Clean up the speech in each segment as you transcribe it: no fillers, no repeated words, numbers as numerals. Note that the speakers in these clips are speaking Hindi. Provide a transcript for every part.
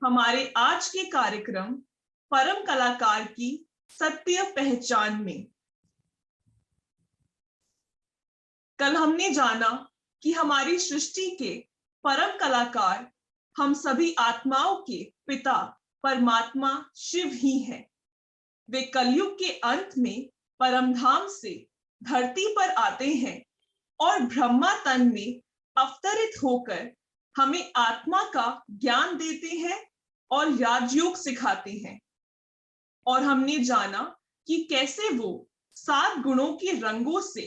हमारे आज के कार्यक्रम परम कलाकार की सत्य पहचान में। कल हमने जाना कि हमारी सृष्टि के परम कलाकार हम सभी आत्माओं के पिता परमात्मा शिव ही हैं। वे कलयुग के अंत में परमधाम से धरती पर आते हैं और ब्रह्मा तन में अवतरित होकर हमें आत्मा का ज्ञान देते हैं और राजयोग सिखाते हैं। और हमने जाना कि कैसे वो 7 गुणों के रंगों से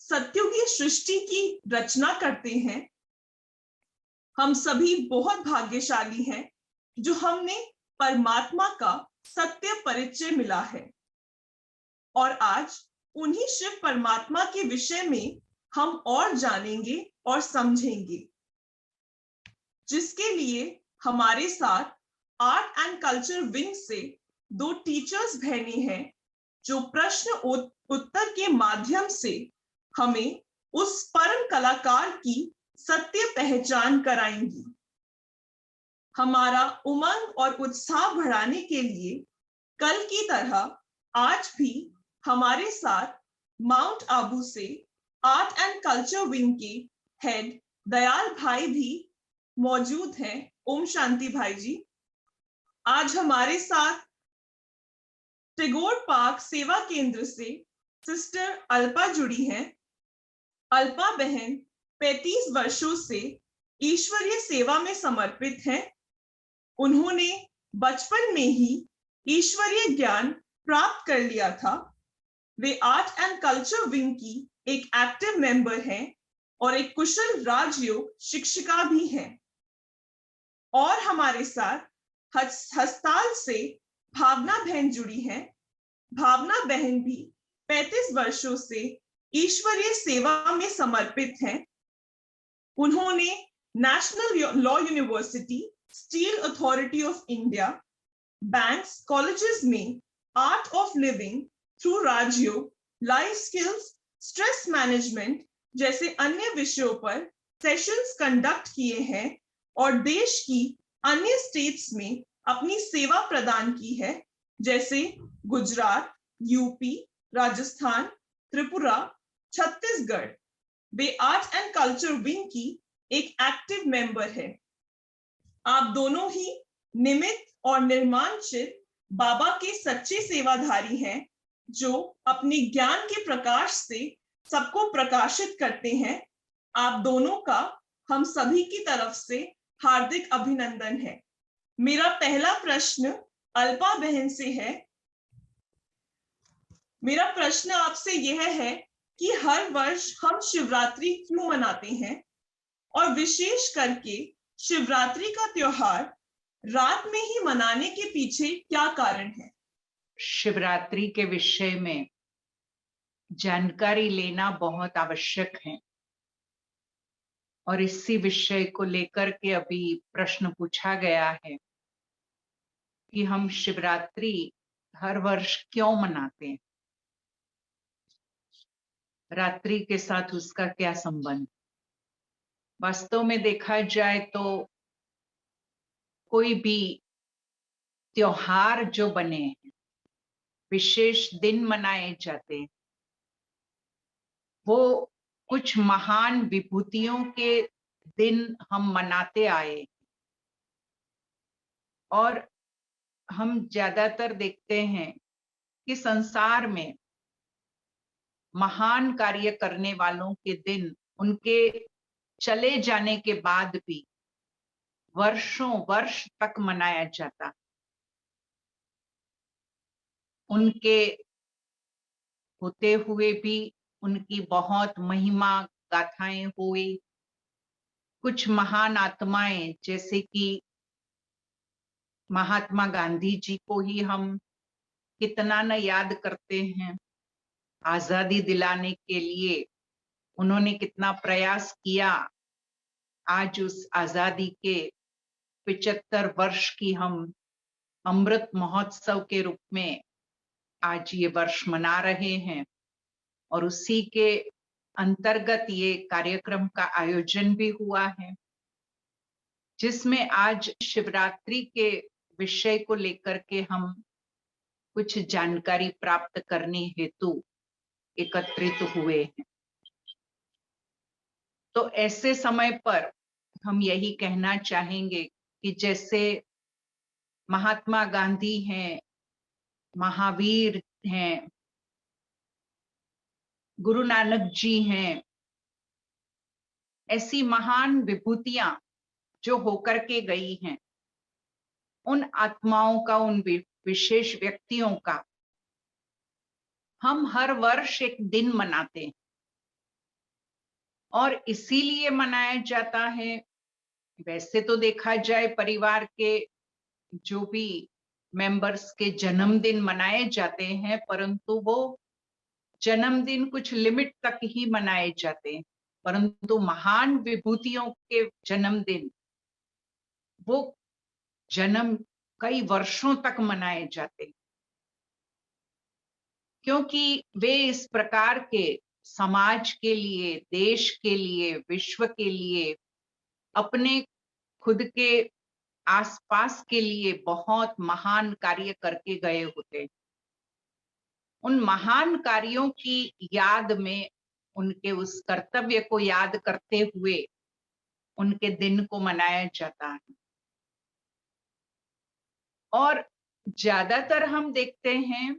सत्युगी सृष्टि की रचना करते हैं। हम सभी बहुत भाग्यशाली हैं जो हमने परमात्मा का सत्य परिचय मिला है। और आज उन्हीं शिव परमात्मा के विषय में हम और जानेंगे और समझेंगे, जिसके लिए हमारे साथ आर्ट एंड कल्चर विंग से 2 टीचर्स बहनें हैं जो प्रश्न उत्तर के माध्यम से हमें उस परम कलाकार की सत्य पहचान कराएंगी। हमारा उमंग और उत्साह बढ़ाने के लिए कल की तरह आज भी हमारे साथ माउंट आबू से आर्ट एंड कल्चर विंग के हेड दयाल भाई भी मौजूद हैं। ओम शांति भाई जी। आज हमारे साथ टैगोर पार्क सेवा केंद्र से सिस्टर अल्पा जुड़ी हैं। अल्पा बहन 35 वर्षों से ईश्वरीय सेवा में समर्पित हैं। उन्होंने बचपन में ही ईश्वरीय ज्ञान प्राप्त कर लिया था। वे आर्ट एंड कल्चर विंग की एक एक्टिव मेंबर हैं और एक कुशल राजयोग शिक्षिका भी हैं। और हमारे साथ हस्ताल से भावना बहन जुड़ी हैं। भावना बहन भी 35 वर्षों से ईश्वरीय सेवा में समर्पित हैं। उन्होंने national law university, steel authority of India, banks, colleges में art of living through Rajyoga, life skills, stress management जैसे अन्य विषयों पर सेशंस कंडक्ट किए हैं और देश की अन्य स्टेट्स में अपनी सेवा प्रदान की है, जैसे Gujarat, UP, Rajasthan, Tripura, Chhattisgarh. Way art and culture wing की एक एक्टिव मेंबर है। आप दोनों ही निमित्त और निर्माणचित बाबा के सच्चे सेवाधारी हैं जो अपने ज्ञान के प्रकाश से सबको प्रकाशित करते हैं। आप दोनों का हम सभी की तरफ से हार्दिक अभिनंदन है। मेरा पहला प्रश्न अल्पा बहन से है। मेरा प्रश्न आपसे यह है कि हर वर्ष हम शिवरात्रि क्यों मनाते हैं और विशेष करके शिवरात्रि का त्योहार रात में ही मनाने के पीछे क्या कारण है? शिवरात्रि के विषय में जानकारी लेना बहुत आवश्यक है और इसी विषय को लेकर के अभी प्रश्न पूछा गया है कि हम शिवरात्रि हर वर्ष क्यों मनाते हैं, रात्रि के साथ उसका क्या संबंध। वास्तव में देखा जाए तो कोई भी त्योहार जो बने, विशेष दिन मनाए जाते हैं, वो कुछ महान विभूतियों के दिन हम मनाते आए। और हम ज्यादातर देखते हैं कि संसार में महान कार्य करने वालों के दिन उनके चले जाने के बाद भी वर्षों वर्ष तक मनाया जाता। उनके होते हुए भी उनकी बहुत महिमा गाथाएं हुई। कुछ महान आत्माएं जैसे कि महात्मा गांधी जी को ही हम कितना न याद करते हैं। आजादी दिलाने के लिए उन्होंने कितना प्रयास किया। आज उस आजादी के 75 वर्ष की हम अमृत महोत्सव के रूप में आज ये वर्ष मना रहे हैं और उसी के अंतर्गत ये कार्यक्रम का आयोजन भी हुआ है। जिसमें आज शिवरात्रि के विषय को लेकर के हम कुछ जानकारी प्राप्त करने हेतु एकत्रित हुए हैं। तो ऐसे समय पर हम यही कहना चाहेंगे कि जैसे महात्मा गांधी हैं, महावीर हैं, गुरु नानक जी हैं, ऐसी महान विभूतियां जो होकर के गई हैं, उन आत्माओं का, उन विशेष व्यक्तियों का हम हर वर्ष एक दिन मनाते हैं। और इसीलिए मनाया जाता है, वैसे तो देखा जाए परिवार के जो भी मेंबर्स के जन्मदिन मनाए जाते हैं, परंतु वो जन्मदिन कुछ लिमिट तक ही मनाए जाते हैं। परंतु महान विभूतियों के जन्मदिन वो जन्म कई वर्षों तक मनाए जाते हैं, क्योंकि वे इस प्रकार के समाज के लिए, देश के लिए, विश्व के लिए, अपने खुद के आसपास के लिए बहुत महान कार्य करके गए होते। उन महान कार्यों की याद में, उनके उस कर्तव्य को याद करते हुए उनके दिन को मनाया जाता है। और ज्यादातर हम देखते हैं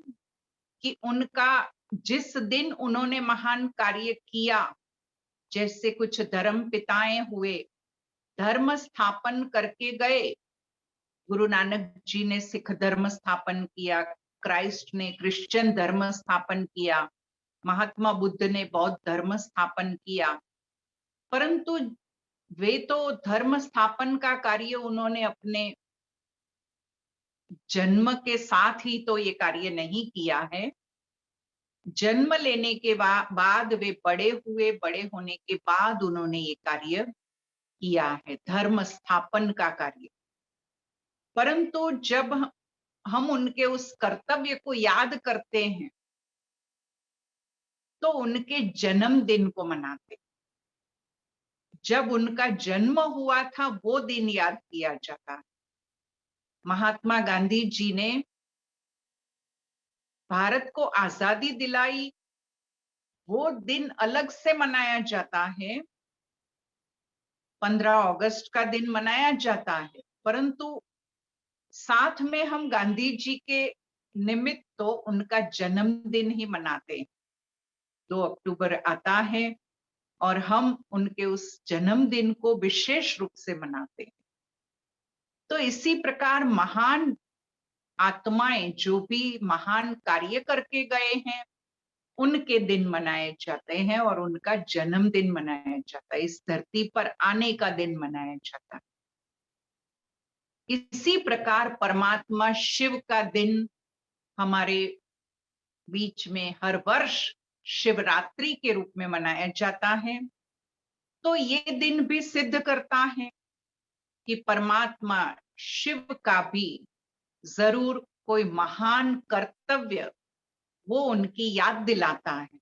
कि उनका जिस दिन उन्होंने महान कार्य किया, जैसे कुछ धर्म पिताएं हुए, धर्म स्थापन करके गए। गुरु नानक जी ने सिख धर्म स्थापन किया, क्राइस्ट ने क्रिश्चियन धर्म स्थापन किया, महात्मा बुद्ध ने बौद्ध धर्म स्थापन किया। परंतु वे तो धर्म स्थापन का कार्य उन्होंने अपने जन्म के साथ ही तो ये कार्य नहीं किया है। जन्म लेने के बाद वे बड़े हुए, बड़े होने के बाद उन्होंने ये कार्य किया है, धर्म स्थापन का कार्य। परंतु जब हम उनके उस कर्तव्य को याद करते हैं तो उनके जन्मदिन को मनाते। जब उनका जन्म हुआ था वो दिन याद किया जाता है। महात्मा गांधी जी ने भारत को आजादी दिलाई, वो दिन अलग से मनाया जाता है, 15 अगस्त का दिन मनाया जाता है। परंतु साथ में हम गांधी जी के निमित्त तो उनका जन्मदिन ही मनाते हैं। 2 अक्टूबर आता है और हम उनके उस जन्मदिन को विशेष रूप से मनाते हैं। तो इसी प्रकार महान आत्माएं जो भी महान कार्य करके गए हैं, उनके दिन मनाए जाते हैं और उनका जन्मदिन मनाया जाता है, इस धरती पर आने का दिन मनाया जाता है। इसी प्रकार परमात्मा शिव का दिन हमारे बीच में हर वर्ष शिवरात्रि के रूप में मनाया जाता है। तो ये दिन भी सिद्ध करता है कि परमात्मा शिव का भी जरूर कोई महान कर्तव्य वो उनकी याद दिलाता है।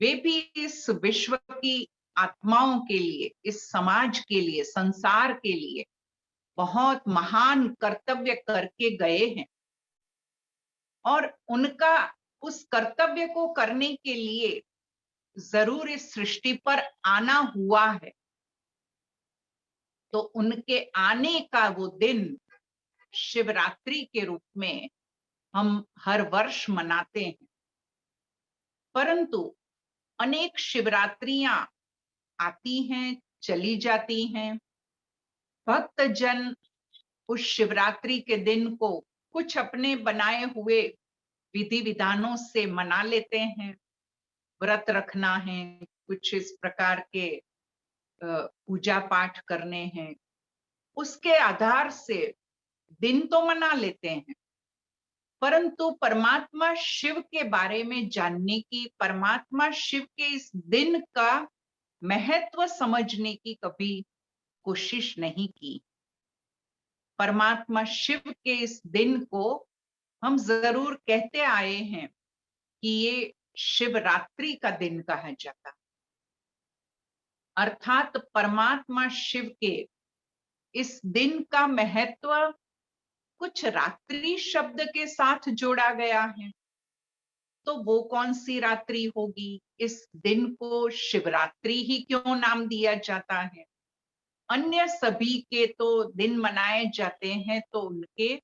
वे भी इस विश्व की आत्माओं के लिए, इस समाज के लिए, संसार के लिए बहुत महान कर्तव्य करके गए हैं और उनका उस कर्तव्य को करने के लिए जरूर इस सृष्टि पर आना हुआ है। तो उनके आने का वो दिन शिवरात्रि के रूप में हम हर वर्ष मनाते हैं। परंतु अनेक शिवरात्रियां आती हैं, चली जाती हैं। भक्त जन उस शिवरात्रि के दिन को कुछ अपने बनाए हुए विधि विधानों से मना लेते हैं। व्रत रखना है, कुछ इस प्रकार के पूजा पाठ करने हैं, उसके आधार से दिन तो मना लेते हैं। परंतु परमात्मा शिव के बारे में जानने की, परमात्मा शिव के इस दिन का महत्व समझने की कभी कोशिश नहीं की। परमात्मा शिव के इस दिन को हम जरूर कहते आए हैं कि ये शिवरात्रि का दिन कहा जाता, अर्थात परमात्मा शिव के इस दिन का महत्व कुछ रात्रि शब्द के साथ जोड़ा गया है। तो वो कौन सी रात्रि होगी? इस दिन को शिवरात्रि ही क्यों नाम दिया जाता है? अन्य सभी के तो दिन मनाए जाते हैं तो उनके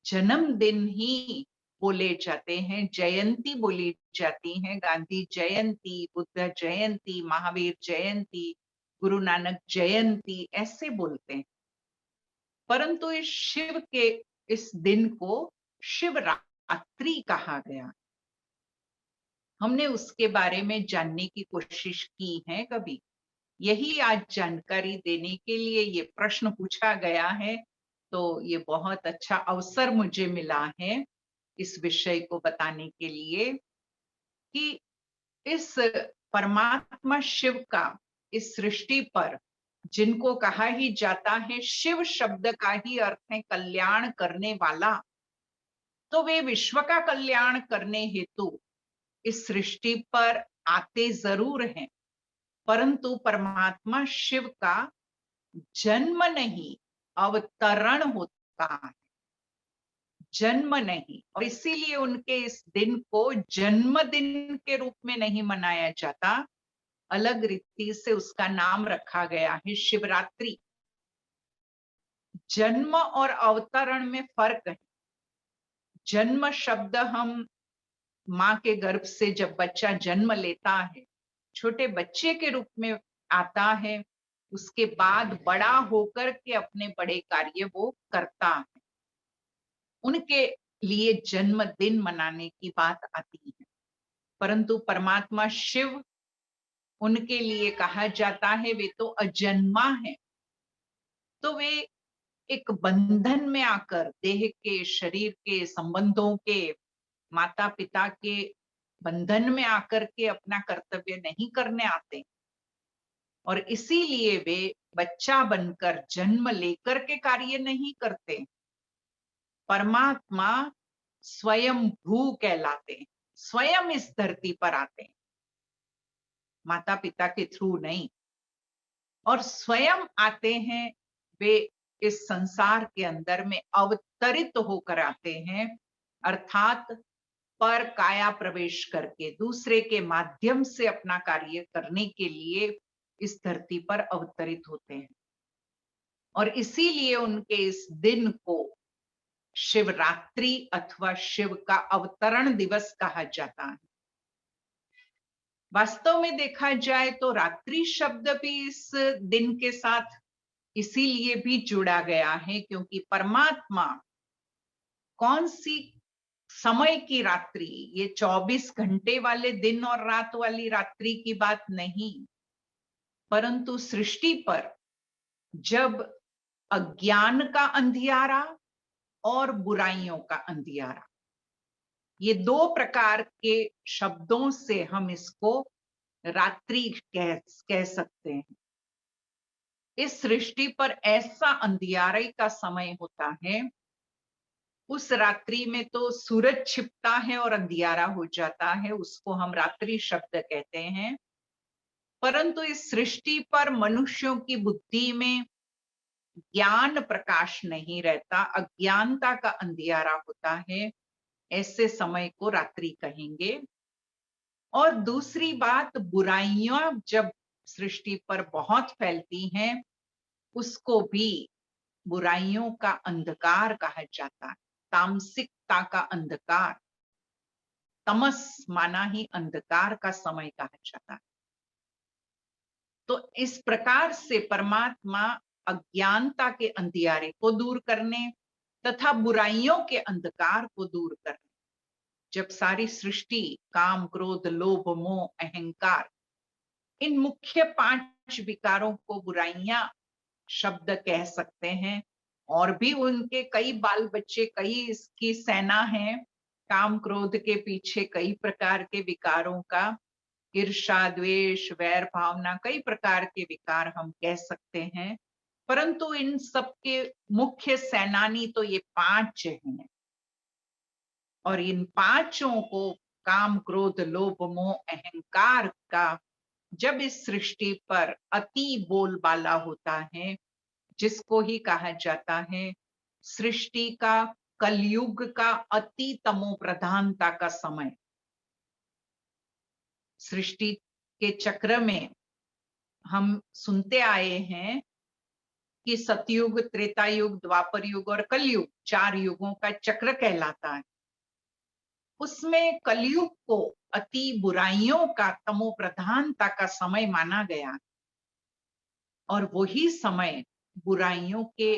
जन्मदिन ही बोले जाते हैं, जयंती बोली जाती है। गांधी जयंती, बुद्ध जयंती, महावीर जयंती, गुरु नानक जयंती ऐसे बोलते हैं। परंतु इस शिव के इस दिन को शिवरात्रि कहा गया। हमने उसके बारे में जानने की कोशिश की है कभी? यही आज जानकारी देने के लिए ये प्रश्न पूछा गया है, तो ये बहुत अच्छा अवसर मुझे मिला है इस विषय को बताने के लिए कि इस परमात्मा शिव का इस सृष्टि पर, जिनको कहा ही जाता है, शिव शब्द का ही अर्थ है कल्याण करने वाला, तो वे विश्व का कल्याण करने हेतु इस सृष्टि पर आते जरूर हैं, परंतु परमात्मा शिव का जन्म नहीं, अवतरण होता है, जन्म नहीं। और इसीलिए उनके इस दिन को जन्मदिन के रूप में नहीं मनाया जाता, अलग रीति से उसका नाम रखा गया है शिवरात्रि। जन्म और अवतरण में फर्क है। जन्म शब्द हम माँ के गर्भ से जब बच्चा जन्म लेता है, छोटे बच्चे के रूप में आता है, उसके बाद बड़ा होकर के अपने बड़े कार्य वो करता है, उनके लिए जन्मदिन मनाने की बात आती है। परंतु परमात्मा शिव, उनके लिए कहा जाता है वे तो अजन्मा है, तो वे एक बंधन में आकर देह के, शरीर के, संबंधों के, माता पिता के बंधन में आकर के अपना कर्तव्य नहीं करने आते, और इसीलिए वे बच्चा बनकर जन्म लेकर के कार्य नहीं करते। परमात्मा स्वयं भू कहलाते हैं, स्वयं इस धरती पर आते हैं, माता पिता के थ्रू नहीं, और स्वयं आते हैं। वे इस संसार के अंदर में अवतरित होकर आते हैं, अर्थात पर काया प्रवेश करके दूसरे के माध्यम से अपना कार्य करने के लिए इस धरती पर अवतरित होते हैं। और इसीलिए उनके इस दिन को शिवरात्रि अथवा शिव का अवतरण दिवस कहा जाता है। वास्तव में देखा जाए तो रात्रि शब्द भी इस दिन के साथ इसीलिए भी जुड़ा गया है क्योंकि परमात्मा कौन सी समय की रात्रि, ये 24 घंटे वाले दिन और रात वाली रात्रि की बात नहीं, परंतु सृष्टि पर जब अज्ञान का अंधियारा और बुराइयों का अंधियारा, ये दो प्रकार के शब्दों से हम इसको रात्रि कह सकते हैं। इस सृष्टि पर ऐसा अंधियारे का समय होता है, उस रात्रि में तो सूरज छिपता है और अंधियारा हो जाता है, उसको हम रात्रि शब्द कहते हैं। परंतु इस सृष्टि पर मनुष्यों की बुद्धि में ज्ञान प्रकाश नहीं रहता, अज्ञानता का अंधियारा होता है, ऐसे समय को रात्रि कहेंगे। और दूसरी बात, बुराइयां जब सृष्टि पर बहुत फैलती हैं, उसको भी बुराइयों का अंधकार कहा जाता है, तामसिकता का अंधकार, तमस माना ही अंधकार का समय कहा जाता है। तो इस प्रकार से परमात्मा अज्ञानता के अंधियारे को दूर करने तथा बुराइयों के अंधकार को दूर करने, जब सारी सृष्टि काम, क्रोध, लोभ, मोह, अहंकार, इन मुख्य 5 विकारों को बुराइयां शब्द कह सकते हैं, और भी उनके कई बाल बच्चे, कई इसकी सेना है, काम क्रोध के पीछे कई प्रकार के विकारों का, ईर्ष्या, द्वेष, वैर भावना, कई प्रकार के विकार हम कह सकते हैं। परंतु इन सबके मुख्य सेनानी तो ये 5 हैं, और इन 5 को, काम, क्रोध, लोभ, मोह, अहंकार का जब इस सृष्टि पर अति बोलबाला होता है, जिसको ही कहा जाता है सृष्टि का कलयुग का अति तमो प्रधानता का समय। सृष्टि के चक्र में हम सुनते आए हैं कि सतयुग, त्रेता युग, द्वापर युग और कलयुग 4 युगों का चक्र कहलाता है। उसमें कलयुग को अति बुराइयों का, तमो प्रधानता का समय माना गया और वही समय बुराइयों के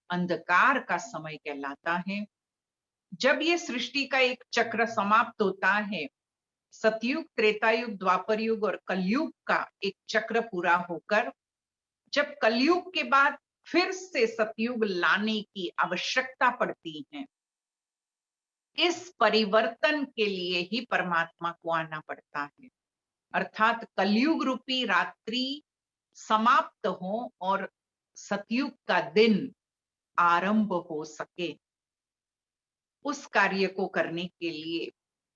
अंधकार का समय कहलाता है। जब ये सृष्टि का एक चक्र समाप्त होता है, सतयुग, त्रेता युग, द्वापर युग और कलयुग का एक चक्र पूरा होकर जब कलयुग के बाद फिर से सतयुग लाने की आवश्यकता पड़ती है, इस परिवर्तन के लिए ही परमात्मा को आना पड़ता है। अर्थात कलयुग रूपी रात्रि समाप्त हो और सतयुग का दिन आरंभ हो सके, उस कार्य को करने के लिए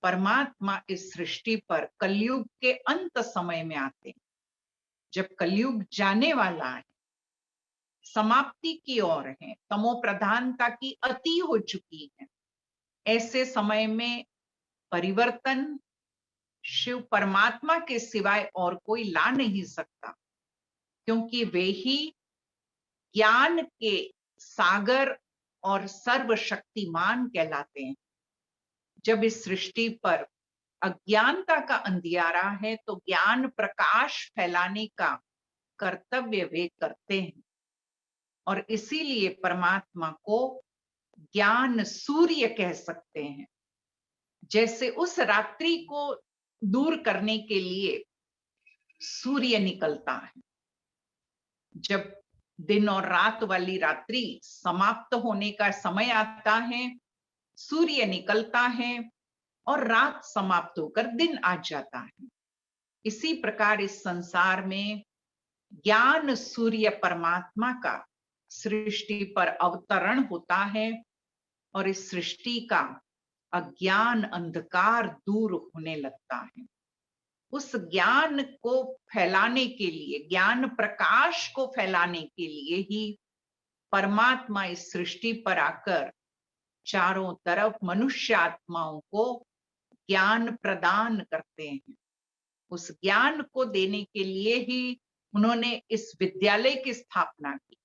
परमात्मा इस सृष्टि पर कलयुग के अंत समय में आते हैं। जब कलयुग जाने वाला है, समाप्ति की ओर है, तमो प्रधानता की अति हो चुकी है, ऐसे समय में परिवर्तन शिव परमात्मा के सिवाय और कोई ला नहीं सकता, क्योंकि वे ही ज्ञान के सागर और सर्वशक्तिमान कहलाते हैं। जब इस सृष्टि पर अज्ञानता का अंधियारा है तो ज्ञान प्रकाश फैलाने का कर्तव्य वे करते हैं और इसीलिए परमात्मा को ज्ञान सूर्य कह सकते हैं। जैसे उस रात्रि को दूर करने के लिए सूर्य निकलता है, जब दिन और रात वाली रात्रि समाप्त होने का समय आता है, सूर्य निकलता है और रात समाप्त होकर दिन आ जाता है। इसी प्रकार इस संसार में ज्ञान सूर्य परमात्मा का सृष्टि पर अवतरण होता है और इस सृष्टि का अज्ञान अंधकार दूर होने लगता है। उस ज्ञान को फैलाने के लिए, ज्ञान प्रकाश को फैलाने के लिए ही परमात्मा इस सृष्टि पर आकर चारों तरफ मनुष्य आत्माओं को ज्ञान प्रदान करते हैं। उस ज्ञान को देने के लिए ही उन्होंने इस विद्यालय की स्थापना की।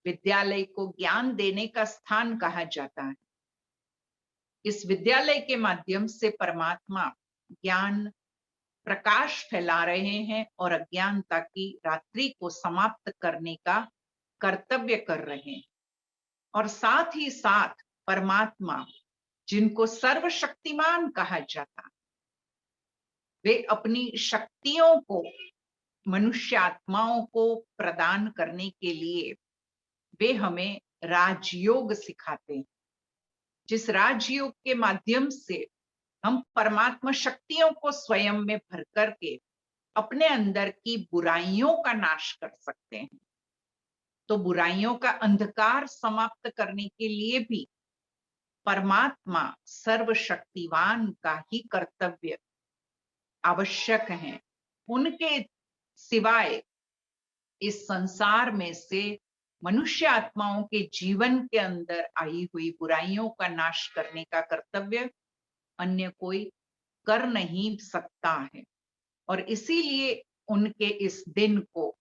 विद्यालय को ज्ञान देने का स्थान कहा जाता है। इस विद्यालय के माध्यम से परमात्मा ज्ञान प्रकाश फैला रहे हैं और अज्ञानता की रात्रि को समाप्त करने का कर्तव्य कर रहे हैं। और साथ ही साथ परमात्मा, जिनको सर्वशक्तिमान कहा जाता है, वे अपनी शक्तियों को मनुष्य आत्माओं को प्रदान करने के लिए वे हमें राजयोग सिखाते हैं, जिस राजयोग के माध्यम से हम परमात्मा शक्तियों को स्वयं में भर करके अपने अंदर की बुराइयों का नाश कर सकते हैं। तो बुराइयों का अंधकार समाप्त करने के लिए भी परमात्मा सर्वशक्तिवान का ही कर्तव्य आवश्यक है। उनके सिवाय इस संसार में से मनुष्य आत्माओं के जीवन के अंदर आई हुई बुराइयों का नाश करने का कर्तव्य अन्य कोई कर नहीं सकता है। और इसीलिए उनके इस दिन को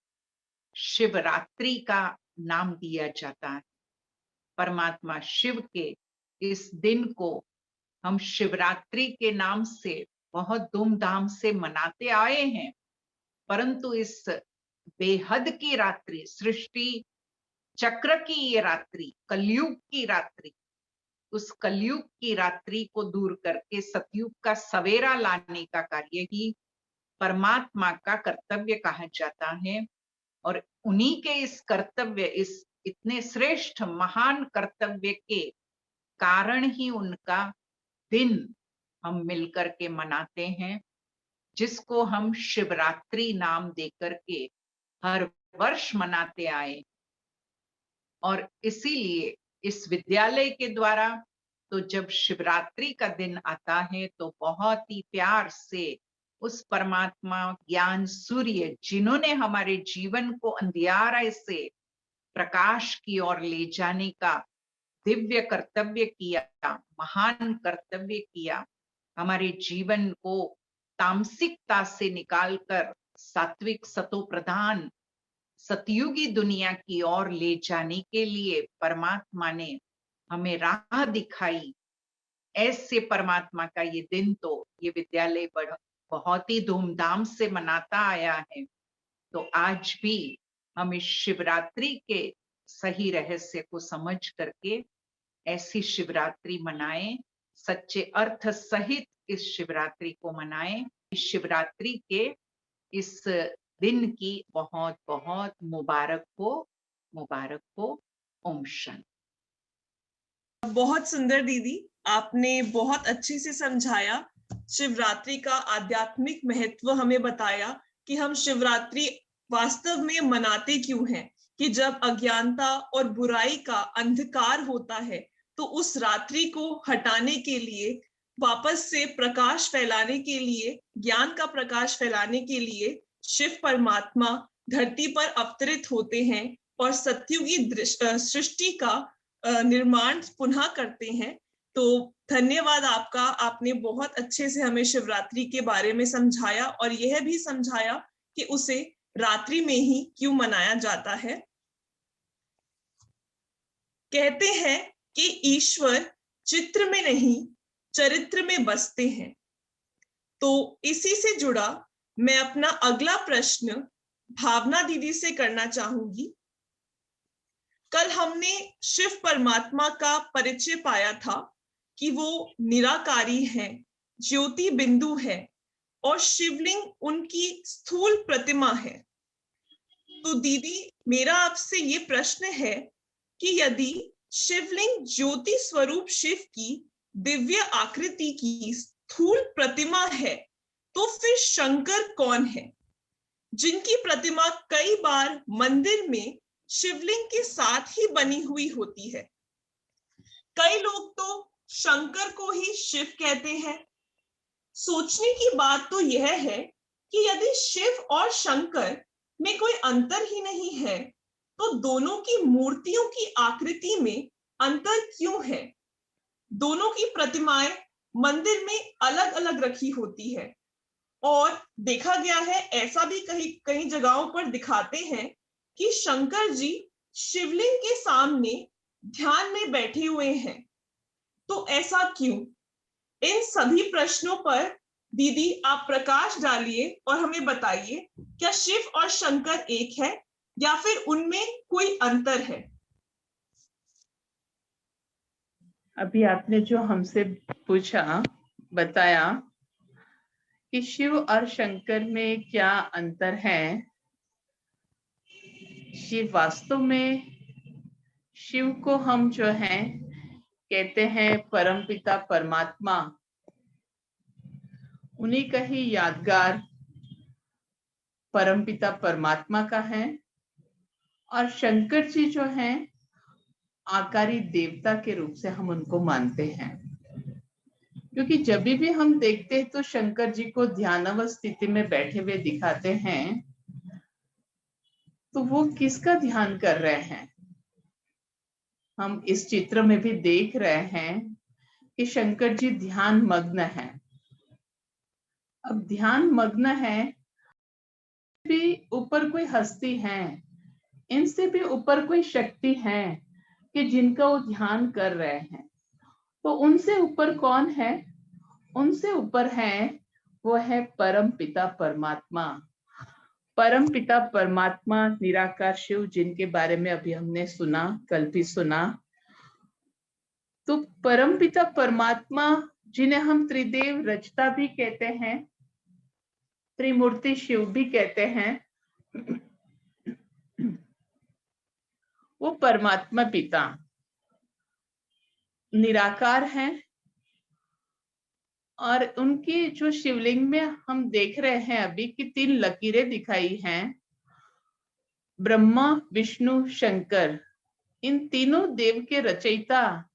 शिवरात्रि का नाम दिया जाता है। परमात्मा शिव के इस दिन को हम शिवरात्रि के नाम से बहुत धूमधाम से मनाते आए हैं, परंतु इस बेहद की रात्रि, सृष्टि चक्र की ये रात्रि, कलयुग की रात्रि, उस कलयुग की रात्रि को दूर करके सतयुग का सवेरा लाने का कार्य ही परमात्मा का कर्तव्य कहा जाता है। और उन्हीं के इस कर्तव्य, इस इतने श्रेष्ठ महान कर्तव्य के कारण ही उनका दिन हम मिलकर के मनाते हैं, जिसको हम शिवरात्रि नाम देकर के हर वर्ष मनाते आए। और इसीलिए इस विद्यालय के द्वारा तो जब शिवरात्रि का दिन आता है तो बहुत ही प्यार से उस परमात्मा ज्ञान सूर्य, जिन्होंने हमारे जीवन को अंधियारे से प्रकाश की ओर ले जाने का दिव्य कर्तव्य किया, महान कर्तव्य किया। हमारे जीवन को तामसिकता से निकालकर सात्विक सतो प्रधान सतयुगी दुनिया की ओर ले जाने के लिए परमात्मा ने हमें राह दिखाई। ऐसे परमात्मा का ये दिन तो ये विद्यालय बहुत ही धूमधाम से मनाता आया है। तो आज भी हम इस शिवरात्रि के सही रहस्य को समझ करके ऐसी शिवरात्रि मनाएं, सच्चे अर्थ सहित इस शिवरात्रि को मनाएं। इस शिवरात्रि के इस दिन की बहुत बहुत मुबारक हो। ओम शांति। बहुत सुंदर दीदी, आपने बहुत अच्छे से समझाया, शिवरात्रि का आध्यात्मिक महत्व हमें बताया कि हम शिवरात्रि वास्तव में मनाते क्यों हैं, कि जब अज्ञानता और बुराई का अंधकार होता है तो उस रात्रि को हटाने के लिए, वापस से प्रकाश फैलाने के लिए, ज्ञान का प्रकाश फैलाने के लिए शिव परमात्मा धरती पर अवतरित होते हैं और सतयुगी सृष्टि का निर्माण पुनः करते हैं। तो धन्यवाद आपका, आपने बहुत अच्छे से हमें शिवरात्रि के बारे में समझाया और यह भी समझाया कि उसे रात्रि में ही क्यों मनाया जाता है। कहते हैं कि ईश्वर चित्र में नहीं चरित्र में बसते हैं। तो इसी से जुड़ा मैं अपना अगला प्रश्न भावना दीदी से करना चाहूंगी। कल हमने शिव परमात्मा का परिचय पाया था कि वो निराकारी है, ज्योति बिंदु है और शिवलिंग उनकी स्थूल प्रतिमा है। तो दीदी, मेरा आपसे ये प्रश्न है कि यदि शिवलिंग ज्योति स्वरूप शिव की दिव्य आकृति की स्थूल प्रतिमा है, तो फिर शंकर कौन है, जिनकी प्रतिमा कई बार मंदिर में शिवलिंग के साथ ही बनी हुई होती है? कई लोग तो शंकर को ही शिव कहते हैं। सोचने की बात तो यह है कि यदि शिव और शंकर में कोई अंतर ही नहीं है, तो दोनों की मूर्तियों की आकृति में अंतर क्यों है? दोनों की प्रतिमाएं मंदिर में अलग अलग रखी होती है और देखा गया है, ऐसा भी कई जगहों पर दिखाते हैं कि शंकर जी शिवलिंग के सामने ध्यान में बैठे हुए हैं। तो ऐसा क्यों? इन सभी प्रश्नों पर दीदी आप प्रकाश डालिए और हमें बताइए, क्या शिव और शंकर एक है या फिर उनमें कोई अंतर है? अभी आपने जो हमसे पूछा, बताया कि शिव और शंकर में क्या अंतर है। शिव वास्तव में, शिव को हम जो है कहते हैं परमपिता परमात्मा, उन्हीं का ही यादगार परमपिता परमात्मा का है। और शंकर जी जो हैं आकारी देवता के रूप से हम उनको मानते हैं, क्योंकि जब भी हम देखते हैं तो शंकर जी को ध्यानावस्थ स्थिति में बैठे हुए दिखाते हैं, तो वो किसका ध्यान कर रहे हैं? हम इस चित्र में भी देख रहे हैं कि शंकर जी ध्यान मग्न है। अब ध्यान मग्न है, भी ऊपर कोई हस्ती है, इनसे भी ऊपर कोई शक्ति है कि जिनका वो ध्यान कर रहे हैं। तो उनसे ऊपर कौन है? उनसे ऊपर है, वो है परम पिता परमात्मा। परम पिता परमात्मा निराकार शिव, जिनके बारे में अभी हमने सुना, कल भी सुना। तो परम पिता परमात्मा, जिन्हें हम त्रिदेव रचता भी कहते हैं, त्रिमूर्ति शिव भी कहते हैं, वो परमात्मा पिता निराकार हैं। और उनकी जो शिवलिंग में हम देख रहे हैं अभी कि 3 लकीरें दिखाई हैं, ब्रह्मा विष्णु शंकर, इन तीनों देव के रचयिता,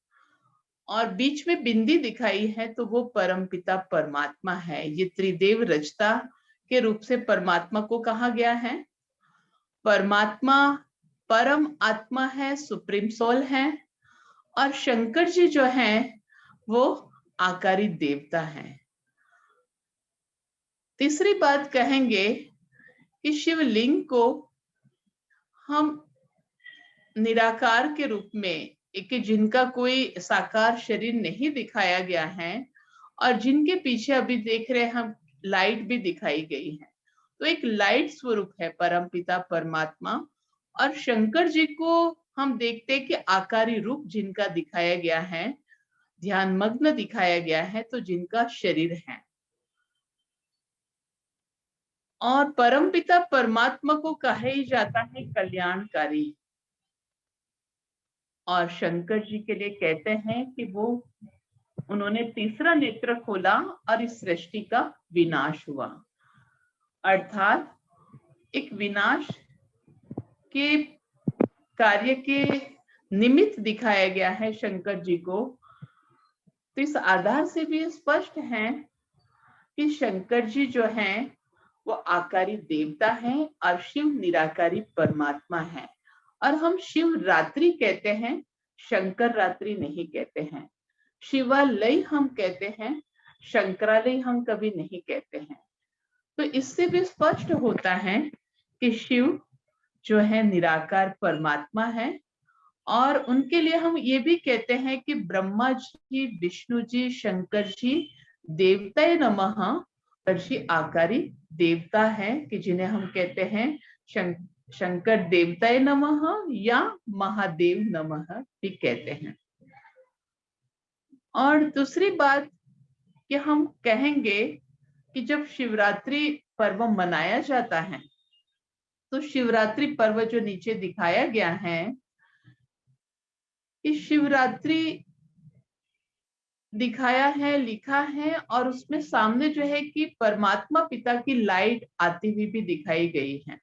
और बीच में बिंदी दिखाई है, तो वो परमपिता परमात्मा है। ये त्रिदेव रचता के रूप से परमात्मा को कहा गया है। परमात्मा परम आत्मा है, सुप्रीम सोल है, और शंकर जी जो हैं वो आकारी देवता हैं। तीसरी बात कहेंगे कि शिवलिंग को हम निराकार के रूप में, कि जिनका कोई साकार शरीर नहीं दिखाया गया है, और जिनके पीछे अभी देख रहे हैं हम लाइट भी दिखाई गई है, तो एक लाइट स्वरूप है परमपिता परमात्मा। और शंकर जी को हम देखते हैं कि आकारी रूप जिनका दिखाया गया है, ध्यान मग्न दिखाया गया है, तो जिनका शरीर है। और परमपिता परमात्मा को कहा ही जाता है कल्याणकारी, और शंकर जी के लिए कहते हैं कि वो उन्होंने तीसरा नेत्र खोला और इस सृष्टि का विनाश हुआ। अर्थात एक विनाश के कार्य के निमित्त दिखाया गया है शंकर जी को। तो इस आधार से भी स्पष्ट है कि शंकर जी जो हैं वो आकारी देवता हैं और शिव निराकारी परमात्मा है। और हम शिवरात्रि कहते हैं, शंकर रात्रि नहीं कहते हैं। शिवालय हम कहते हैं, शंकरालय हम कभी नहीं कहते हैं। तो इससे भी स्पष्ट होता है कि शिव जो है निराकार परमात्मा है। और उनके लिए हम ये भी कहते हैं कि ब्रह्मा जी, विष्णु जी, शंकर जी देवताय नमः, ऋषि आकारी देवता है, कि जिन्हें हम कहते हैं शंकर देवताय नमः या महादेव नमः भी कहते हैं। और दूसरी बात कि हम कहेंगे कि जब शिवरात्रि पर्व मनाया जाता है, तो शिवरात्रि पर्व जो नीचे दिखाया गया है, कि शिवरात्रि दिखाया है, लिखा है, और उसमें सामने जो है कि परमात्मा पिता की लाइट आती हुई भी दिखाई गई है।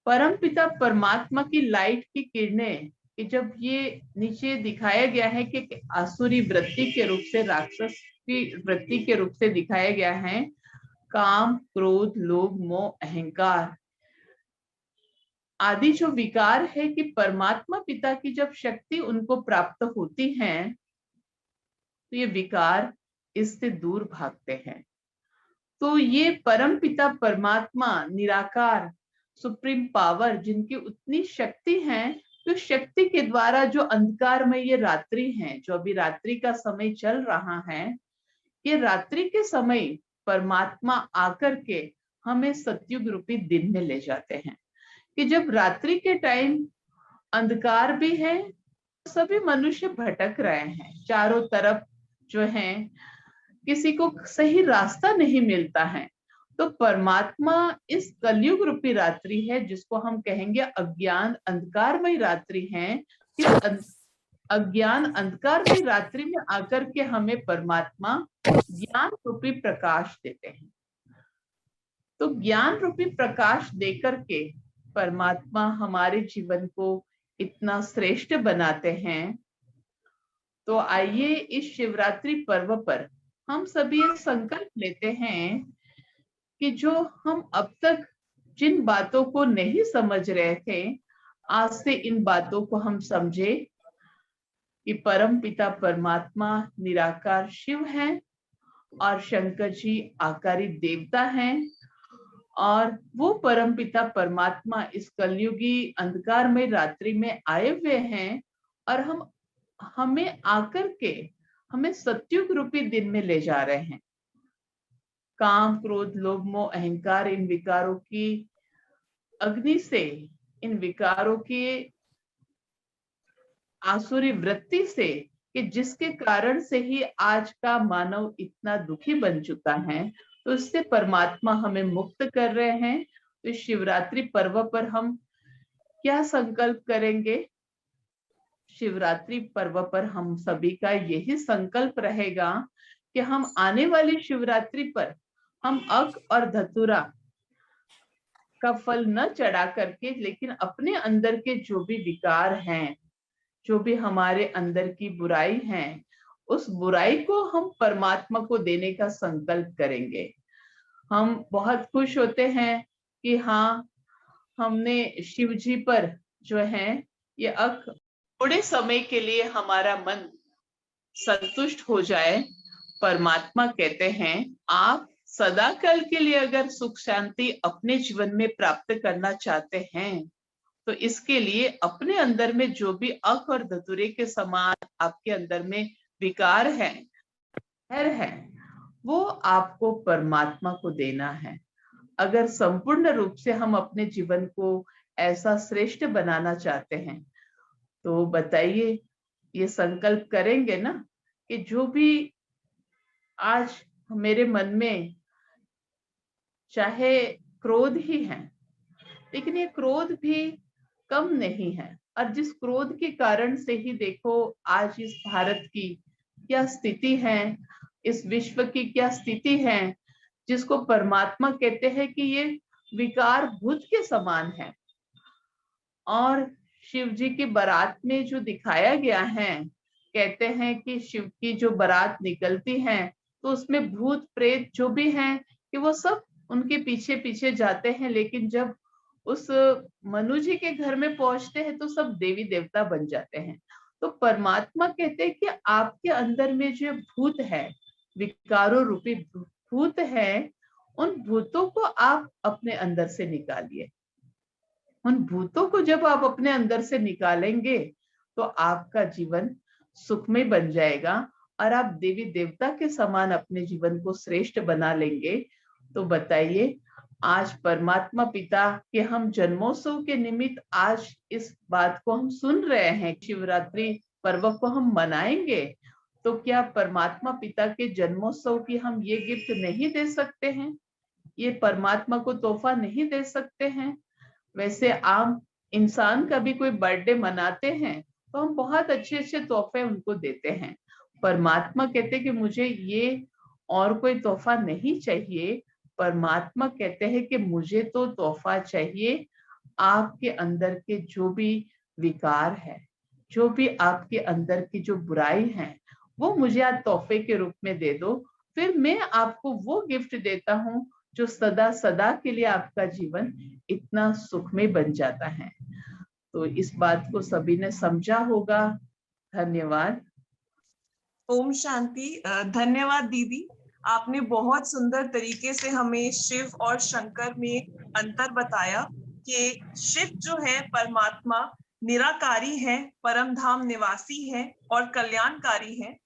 परम पिता परमात्मा की लाइट की किरणें, कि जब ये नीचे दिखाया गया है कि आसुरी वृत्ति के रूप से, राक्षस की वृत्ति के रूप से दिखाया गया है, काम, क्रोध, लोभ, मोह, अहंकार आदि जो विकार है, कि परमात्मा पिता की जब शक्ति उनको प्राप्त होती है तो ये विकार इससे दूर भागते हैं। तो ये परम पिता परमात्मा निराकार सुप्रीम पावर, जिनकी उतनी शक्ति है, तो शक्ति के द्वारा जो अंधकार में ये रात्रि है, जो अभी रात्रि का समय चल रहा है, ये रात्रि के समय परमात्मा आकर के हमें सतयुग रूपी दिन में ले जाते हैं। कि जब रात्रि के टाइम अंधकार भी है, सभी मनुष्य भटक रहे हैं, चारों तरफ जो है किसी को सही रास्ता नहीं मिलता है, तो परमात्मा इस कलयुग रूपी रात्रि है, जिसको हम कहेंगे अज्ञान अंधकारमय रात्रि है, इस अज्ञान अंधकारमय रात्रि में आकर के हमें परमात्मा ज्ञान रूपी प्रकाश देते हैं। तो ज्ञान रूपी प्रकाश देकर के परमात्मा हमारे जीवन को इतना श्रेष्ठ बनाते हैं। तो आइए इस शिवरात्रि पर्व पर हम सभी एक संकल्प लेते हैं कि जो हम अब तक जिन बातों को नहीं समझ रहे थे, आज से इन बातों को हम समझे कि परम पिता परमात्मा निराकार शिव है और शंकर जी आकारी देवता हैं, और वो परम पिता परमात्मा इस कलयुगी अंधकारमय रात्रि में आए हुए हैं, और हमें आकर के हमें सतयुग रूपी दिन में ले जा रहे हैं। काम, क्रोध, लोभ, मोह, अहंकार, इन विकारों की अग्नि से, इन विकारों की आसुरी वृत्ति से, कि जिसके कारण से ही आज का मानव इतना दुखी बन चुका है, तो इससे परमात्मा हमें मुक्त कर रहे हैं। तो इस शिवरात्रि पर्व पर हम क्या संकल्प करेंगे? शिवरात्रि पर्व पर हम सभी का यही संकल्प रहेगा कि हम आने वाली शिवरात्रि पर हम अक और धतूरा का फल न चढ़ा करके, लेकिन अपने अंदर के जो भी विकार हैं, जो भी हमारे अंदर की बुराई है, उस बुराई को हम परमात्मा को देने का संकल्प करेंगे। हम बहुत खुश होते हैं कि हाँ, हमने शिव जी पर जो है ये अक थोड़े समय के लिए हमारा मन संतुष्ट हो जाए, परमात्मा कहते हैं आप सदाकाल के लिए अगर सुख शांति अपने जीवन में प्राप्त करना चाहते हैं तो इसके लिए अपने अंदर में जो भी अक और धतूरे के समान आपके अंदर में विकार है वो आपको परमात्मा को देना है। अगर संपूर्ण रूप से हम अपने जीवन को ऐसा श्रेष्ठ बनाना चाहते हैं तो बताइए, ये संकल्प करेंगे ना कि जो भी आज मेरे मन में चाहे क्रोध ही है, लेकिन ये क्रोध भी कम नहीं है, और जिस क्रोध के कारण से ही देखो आज इस भारत की क्या स्थिति है, इस विश्व की क्या स्थिति है, जिसको परमात्मा कहते हैं कि ये विकार भूत के समान है। और शिव जी की बारात में जो दिखाया गया है, कहते हैं कि शिव की जो बारात निकलती है तो उसमें भूत प्रेत जो भी हैं कि वो सब उनके पीछे पीछे जाते हैं, लेकिन जब उस मनु जी के घर में पहुंचते हैं तो सब देवी देवता बन जाते हैं। तो परमात्मा कहते हैं कि आपके अंदर में जो भूत है, विकारों रूपी भूत है, उन भूतों को आप अपने अंदर से निकालिए। उन भूतों को जब आप अपने अंदर से निकालेंगे तो आपका जीवन सुखमय बन जाएगा और आप देवी देवता के समान अपने जीवन को श्रेष्ठ बना लेंगे। तो बताइए, आज परमात्मा पिता के हम जन्मोत्सव के निमित्त आज इस बात को हम सुन रहे हैं, शिवरात्रि पर्व को हम मनाएंगे, तो क्या परमात्मा पिता के जन्मोत्सव की हम ये गिफ्ट नहीं दे सकते हैं? ये परमात्मा को तोहफा नहीं दे सकते हैं? वैसे आम इंसान का भी कोई बर्थडे मनाते हैं तो हम बहुत अच्छे अच्छे तोहफे उनको देते हैं। परमात्मा कहते हैं कि मुझे ये और कोई तोहफा नहीं चाहिए। परमात्मा कहते हैं कि मुझे तो तोहफा चाहिए आपके अंदर के जो भी विकार है, जो भी आपके अंदर की जो बुराई है, वो मुझे आज तोहफे के रूप में दे दो, फिर मैं आपको वो गिफ्ट देता हूँ जो सदा सदा के लिए आपका जीवन इतना सुखमय बन जाता है। तो इस बात को सभी ने समझा होगा। धन्यवाद। ओम शांति। धन्यवाद दीदी, आपने बहुत सुंदर तरीके से हमें शिव और शंकर में अंतर बताया कि शिव जो है परमात्मा निराकारी है, परम धाम निवासी है और कल्याणकारी है,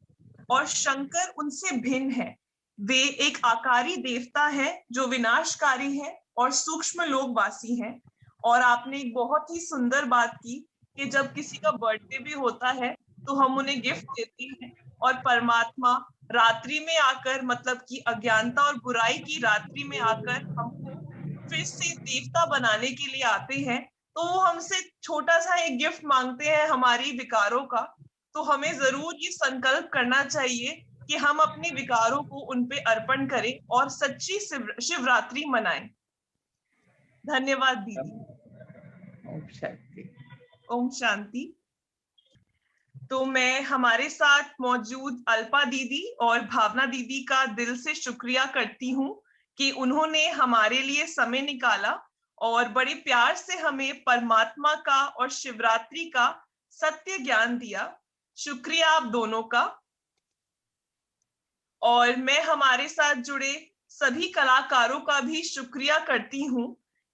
और शंकर उनसे भिन्न है। वे एक आकारी देवता है जो विनाशकारी है और सूक्ष्म लोकवासी है। और आपने एक बहुत ही सुंदर बात की कि जब किसी का बर्थडे भी होता है तो हम उन्हें गिफ्ट देते हैं, और परमात्मा रात्रि में आकर, मतलब कि अज्ञानता और बुराई की रात्रि में आकर हमको फिर से देवता बनाने के लिए आते हैं। तो वो हमसे छोटा सा एक गिफ्ट मांगते हैं हमारी विकारों का। तो हमें जरूर ये संकल्प करना चाहिए कि हम अपने विकारों को उन पे अर्पण करें और सच्ची शिवरात्रि मनाएं। धन्यवाद दीदी। ओम शांति। ओम शांति। तो मैं हमारे साथ मौजूद अल्पा दीदी और भावना दीदी का दिल से शुक्रिया करती हूँ कि उन्होंने हमारे लिए समय निकाला और बड़े प्यार से हमें परमात्मा का और शिवरात्रि का सत्य ज्ञान दिया। शुक्रिया आप दोनों का। और मैं हमारे साथ जुड़े सभी कलाकारों का भी शुक्रिया करती हूँ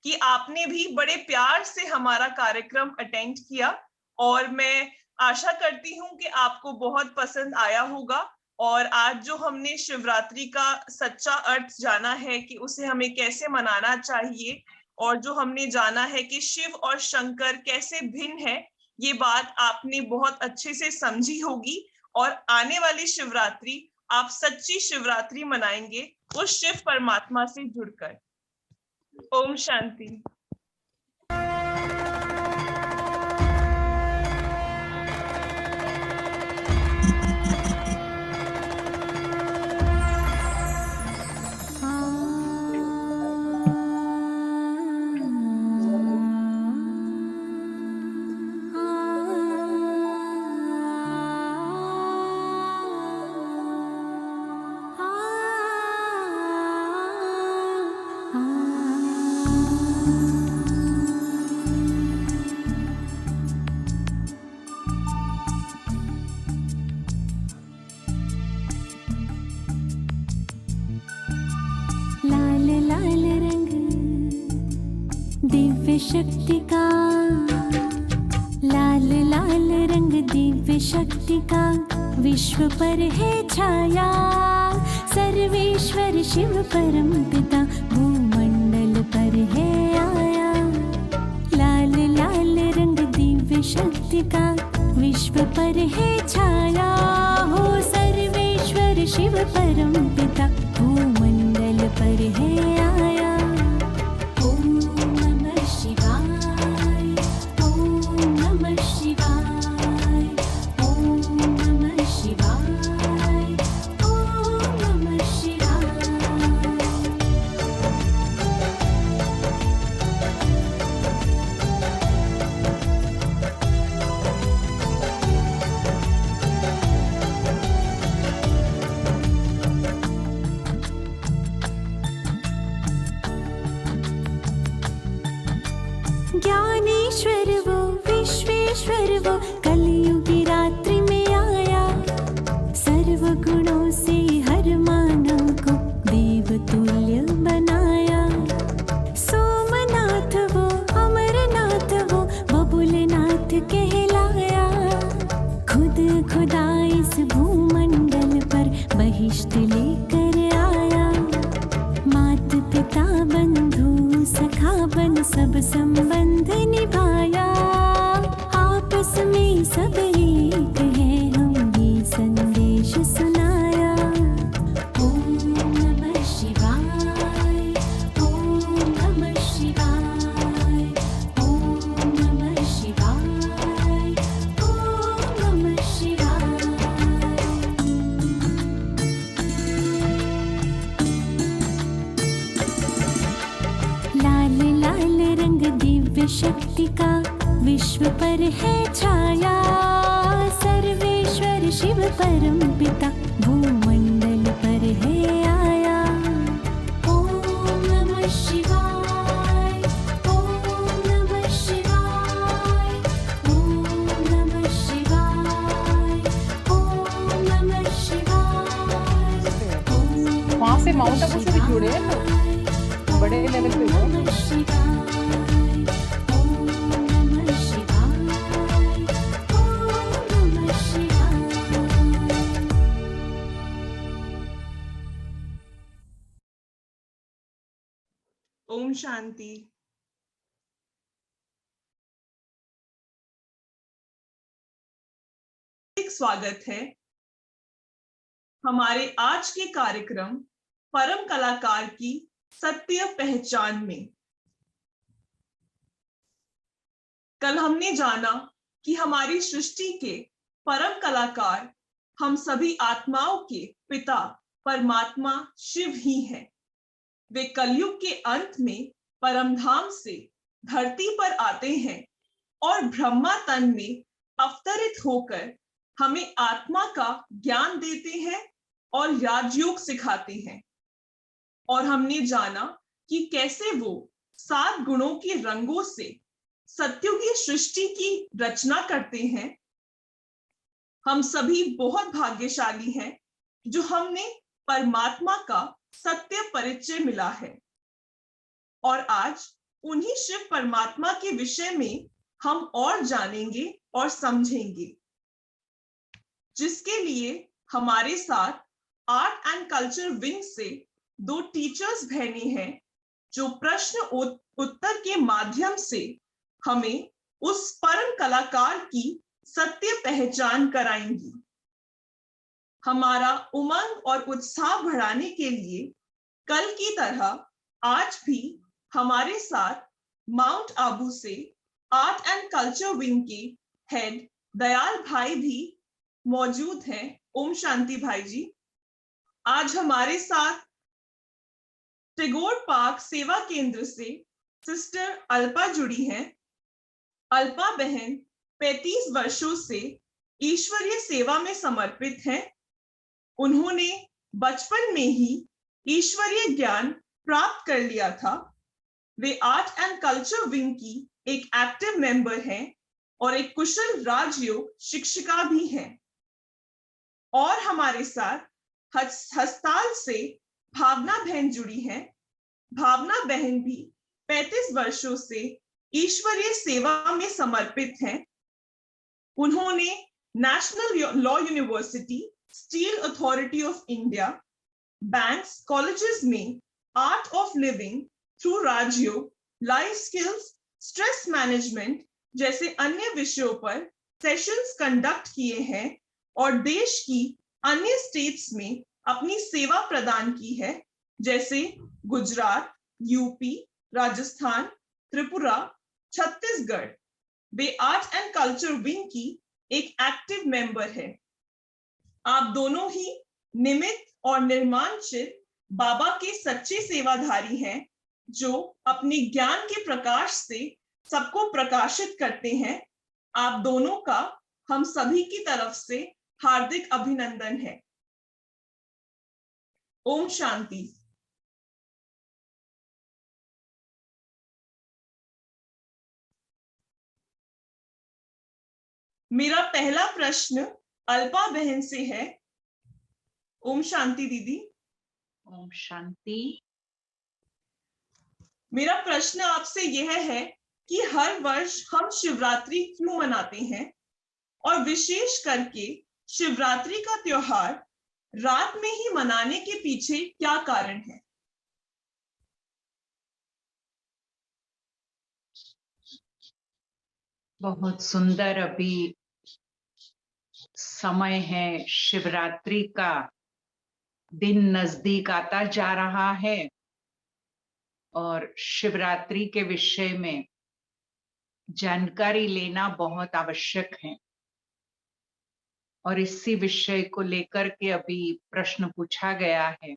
कि आपने भी बड़े प्यार से हमारा कार्यक्रम अटेंड किया, और मैं आशा करती हूँ कि आपको बहुत पसंद आया होगा। और आज जो हमने शिवरात्रि का सच्चा अर्थ जाना है कि उसे हमें कैसे मनाना चाहिए, और जो हमने जाना है कि शिव और शंकर कैसे भिन्न है, ये बात आपने बहुत अच्छे से समझी होगी। और आने वाली शिवरात्रि आप सच्ची शिवरात्रि मनाएंगे उस शिव परमात्मा से जुड़कर। ओम शांति। दिव्य शक्ति का, लाल लाल रंग दिव्य शक्ति का, विश्व पर है छाया। सर्वेश्वर शिव परम पिता भूमंडल पर है आया। लाल लाल रंग दिव्य शक्ति का, विश्व पर है छाया। हो सर्वेश्वर शिव परम पिता भूमंडल पर है आया। ओम नमः शिवाय, ओम नमः शिवाय, ओम नमः शिवाय, ओम नमः शिवाय। ज्ञानेश्वर वो विश्वेश्वर वो कलयुगी रात्रि में आया। सर्व गुणों से हर मानव को देव तुल्य बनाया। सोमनाथ वो अमरनाथ वो बबुलनाथ कहलाया। खुद खुदा इस भूमंडल पर बहिष्ट लेकर आया। मात पिता बंधु सखा बन सब संबंध निभाया। आपस में सब एक है, हम ये संदेश सुनाया। ओम नमः शिवाय, ओम नमः शिवाय, ओम नमः शिवाय, ओम नमः शिवाय। लाल लाल रंग दिव्य शक्ति का, विश्व पर है छाया। सर्वेश्वर शिव परम पिता भूमंडल पर है आया। ओम नमः शिवाय, ओम नमः शिवाय, ओम नमः शिवाय, ओम नमः शिवाय। वहाँ से माउंट आबू से भी जुड़े हैं लोग, बड़े लेवल पे हुए। ओम शांति। स्वागत है हमारे आज के कार्यक्रम परम कलाकार की सत्य पहचान में। कल हमने जाना कि हमारी सृष्टि के परम कलाकार हम सभी आत्माओं के पिता परमात्मा शिव ही हैं। वे कलयुग के अंत में परमधाम से धरती पर आते हैं और ब्रह्मा तन में अवतरित होकर हमें आत्मा का ज्ञान देते हैं और राजयोग सिखाते हैं। और हमने जाना कि कैसे वो 7 गुणों के रंगों से सत्युगी सृष्टि की रचना करते हैं। हम सभी बहुत भाग्यशाली हैं जो हमने परमात्मा का सत्य परिचय मिला है। और आज उन्हीं शिव परमात्मा के विषय में हम और जानेंगे और समझेंगे, जिसके लिए हमारे साथ आर्ट एंड कल्चर विंग से 2 टीचर्स बहनें हैं जो प्रश्न उत्तर के माध्यम से हमें उस परम कलाकार की सत्य पहचान कराएंगी। हमारा उमंग और उत्साह बढ़ाने के लिए कल की तरह आज भी हमारे साथ माउंट आबू से आर्ट एंड कल्चर विंग के हेड दयाल भाई भी मौजूद हैं। ओम शांति भाई जी। आज हमारे साथ टैगोर पार्क सेवा केंद्र से सिस्टर अल्पा जुड़ी हैं। अल्पा बहन 35 वर्षों से ईश्वरीय सेवा में समर्पित हैं। उन्होंने बचपन में ही ईश्वरीय ज्ञान प्राप्त कर लिया था। वे आर्ट एंड कल्चर विंग की एक एक्टिव मेंबर हैं और एक कुशल राजयोग शिक्षिका भी हैं। और हमारे साथ हस्ताल से भावना बहन जुड़ी हैं। भावना बहन भी 35 वर्षों से ईश्वरीय सेवा में समर्पित हैं। उन्होंने national law university, steel authority of India, banks, colleges में art of living through Rajyoga, life skills, stress management जैसे अन्य विषयों पर सेशंस कंडक्ट किए हैं और देश की अन्य स्टेट्स में अपनी सेवा प्रदान की है, जैसे Gujarat, UP, Rajasthan, Tripura, Chhattisgarh. Way art and culture wing की एक एक्टिव मेंबर है। आप दोनों ही निमित्त और निर्माणचित बाबा के सच्चे सेवाधारी हैं, जो अपने ज्ञान के प्रकाश से सबको प्रकाशित करते हैं। आप दोनों का हम सभी की तरफ से हार्दिक अभिनंदन है। ओम शांति। मेरा पहला प्रश्न अल्पा बहन से है। ओम शांति दीदी। ओम शांति। मेरा प्रश्न आपसे यह है कि हर वर्ष हम शिवरात्रि क्यों मनाते हैं और विशेष करके शिवरात्रि का त्योहार रात में ही मनाने के पीछे क्या कारण है? बहुत सुंदर अभी समय है, शिवरात्रि का दिन नजदीक आता जा रहा है और शिवरात्रि के विषय में जानकारी लेना बहुत आवश्यक है। और इसी विषय को लेकर के अभी प्रश्न पूछा गया है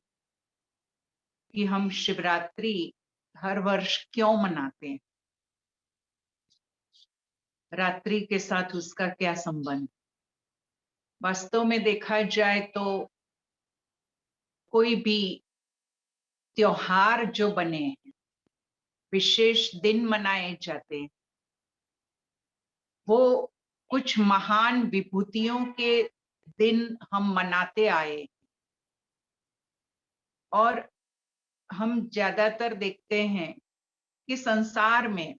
कि हम शिवरात्रि हर वर्ष क्यों मनाते हैं, रात्रि के साथ उसका क्या संबंध। वास्तव में देखा जाए तो कोई भी त्योहार जो बने हैं, विशेष दिन मनाए जाते हैं, वो कुछ महान विभूतियों के दिन हम मनाते आए। और हम ज्यादातर देखते हैं कि संसार में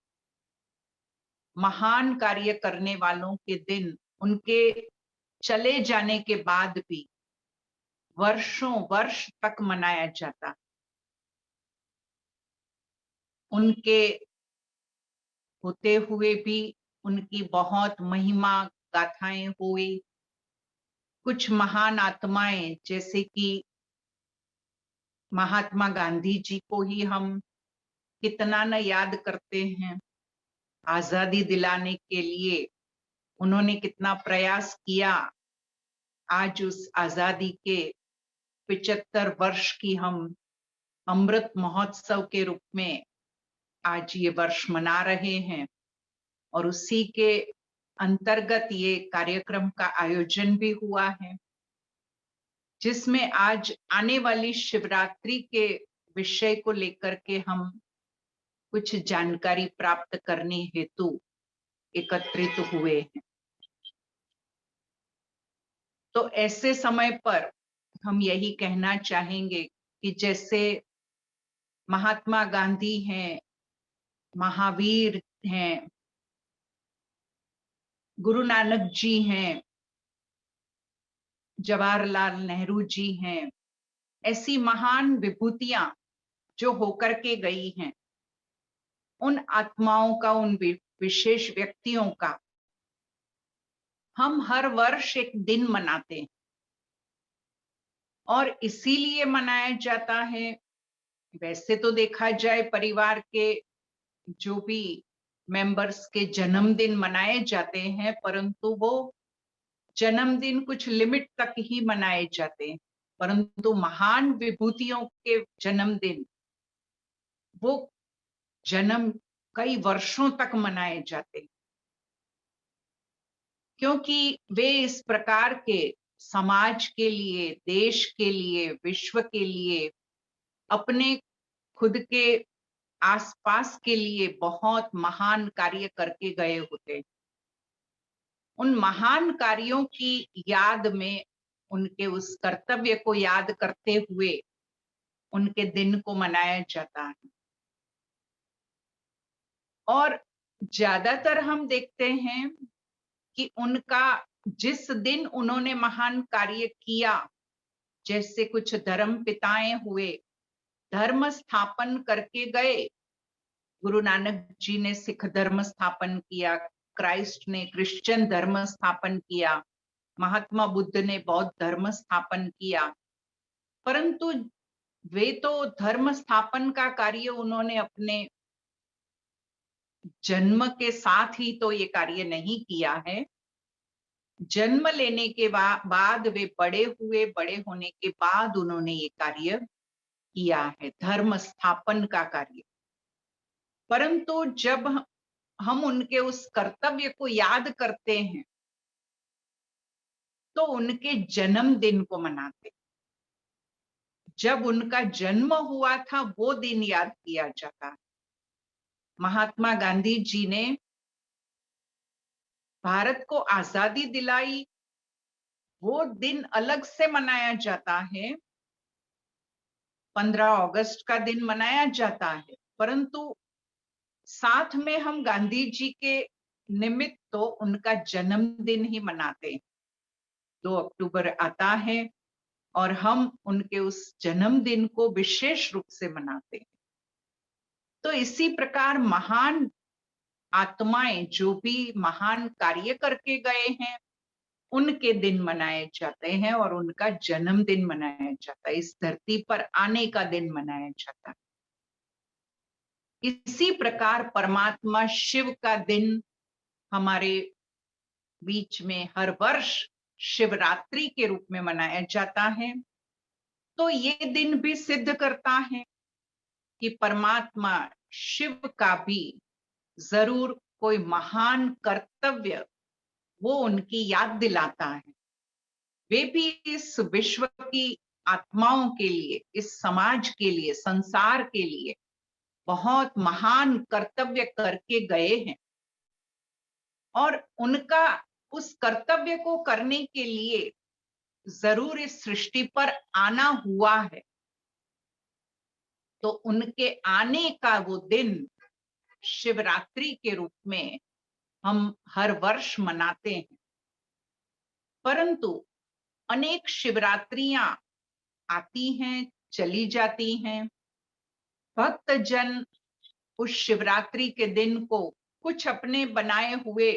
महान कार्य करने वालों के दिन उनके चले जाने के बाद भी वर्षों वर्ष तक मनाया जाता। उनके होते हुए भी उनकी बहुत महिमा गाथाएं हुई। कुछ महान आत्माएं जैसे कि महात्मा गांधी जी को ही हम कितना न याद करते हैं। आजादी दिलाने के लिए उन्होंने कितना प्रयास किया। आज उस आजादी के 75 वर्ष की हम अमृत महोत्सव के रूप में आज ये वर्ष मना रहे हैं और उसी के अंतर्गत ये कार्यक्रम का आयोजन भी हुआ है, जिसमें आज आने वाली शिवरात्रि के विषय को लेकर के हम कुछ जानकारी प्राप्त करने हेतु एकत्रित हुए हैं। तो ऐसे समय पर हम यही कहना चाहेंगे कि जैसे महात्मा गांधी हैं, महावीर हैं, गुरु नानक जी हैं, जवाहरलाल नेहरू जी हैं, ऐसी महान विभूतियां जो होकर के गई हैं, उन आत्माओं का, उन विशेष व्यक्तियों का हम हर वर्ष एक दिन मनाते हैं। और इसीलिए मनाया जाता है, वैसे तो देखा जाए परिवार के जो भी मेंबर्स के जन्मदिन मनाए जाते हैं, परंतु वो जन्मदिन कुछ लिमिट तक ही मनाए जाते हैं। परंतु महान विभूतियों के जन्मदिन वो जन्म कई वर्षों तक मनाए जाते हैं, क्योंकि वे इस प्रकार के समाज के लिए, देश के लिए, विश्व के लिए, अपने खुद के आसपास के लिए बहुत महान कार्य करके गए होते। उन महान कार्यों की याद में, उनके उस कर्तव्य को याद करते हुए उनके दिन को मनाया जाता है। और ज्यादातर हम देखते हैं कि उनका जिस दिन उन्होंने महान कार्य किया, जैसे कुछ धर्म पिताएं हुए, धर्म स्थापन करके गए। गुरु नानक जी ने सिख धर्म स्थापन किया, क्राइस्ट ने क्रिश्चियन धर्म स्थापन किया, महात्मा बुद्ध ने बौद्ध धर्म स्थापन किया, परंतु वे तो धर्म स्थापन का कार्य उन्होंने अपने जन्म के साथ ही तो ये कार्य नहीं किया है। जन्म लेने के बाद वे बड़े हुए, बड़े होने के बाद उन्होंने ये कार्य किया है, धर्म स्थापन का कार्य। परंतु जब हम उनके उस कर्तव्य को याद करते हैं तो उनके जन्मदिन को मनाते। जब उनका जन्म हुआ था वो दिन याद किया जाता है। महात्मा गांधी जी ने भारत को आजादी दिलाई, वो दिन अलग से मनाया जाता है, 15 अगस्त का दिन मनाया जाता है, परंतु साथ में हम गांधी जी के निमित्त तो उनका जन्मदिन ही मनाते हैं। 2 अक्टूबर आता है और हम उनके उस जन्मदिन को विशेष रूप से मनाते हैं। तो इसी प्रकार महान आत्माएं जो भी महान कार्य करके गए हैं उनके दिन मनाए जाते हैं और उनका जन्मदिन मनाया जाता है, इस धरती पर आने का दिन मनाया जाता है। इसी प्रकार परमात्मा शिव का दिन हमारे बीच में हर वर्ष शिवरात्रि के रूप में मनाया जाता है। तो ये दिन भी सिद्ध करता है कि परमात्मा शिव का भी जरूर कोई महान कर्तव्य वो उनकी याद दिलाता है। वे भी इस विश्व की आत्माओं के लिए, इस समाज के लिए, संसार के लिए बहुत महान कर्तव्य करके गए हैं और उनका उस कर्तव्य को करने के लिए जरूर इस सृष्टि पर आना हुआ है। तो उनके आने का वो दिन शिवरात्रि के रूप में हम हर वर्ष मनाते हैं। परंतु अनेक शिवरात्रियां आती हैं, चली जाती हैं। भक्त जन उस शिवरात्रि के दिन को कुछ अपने बनाए हुए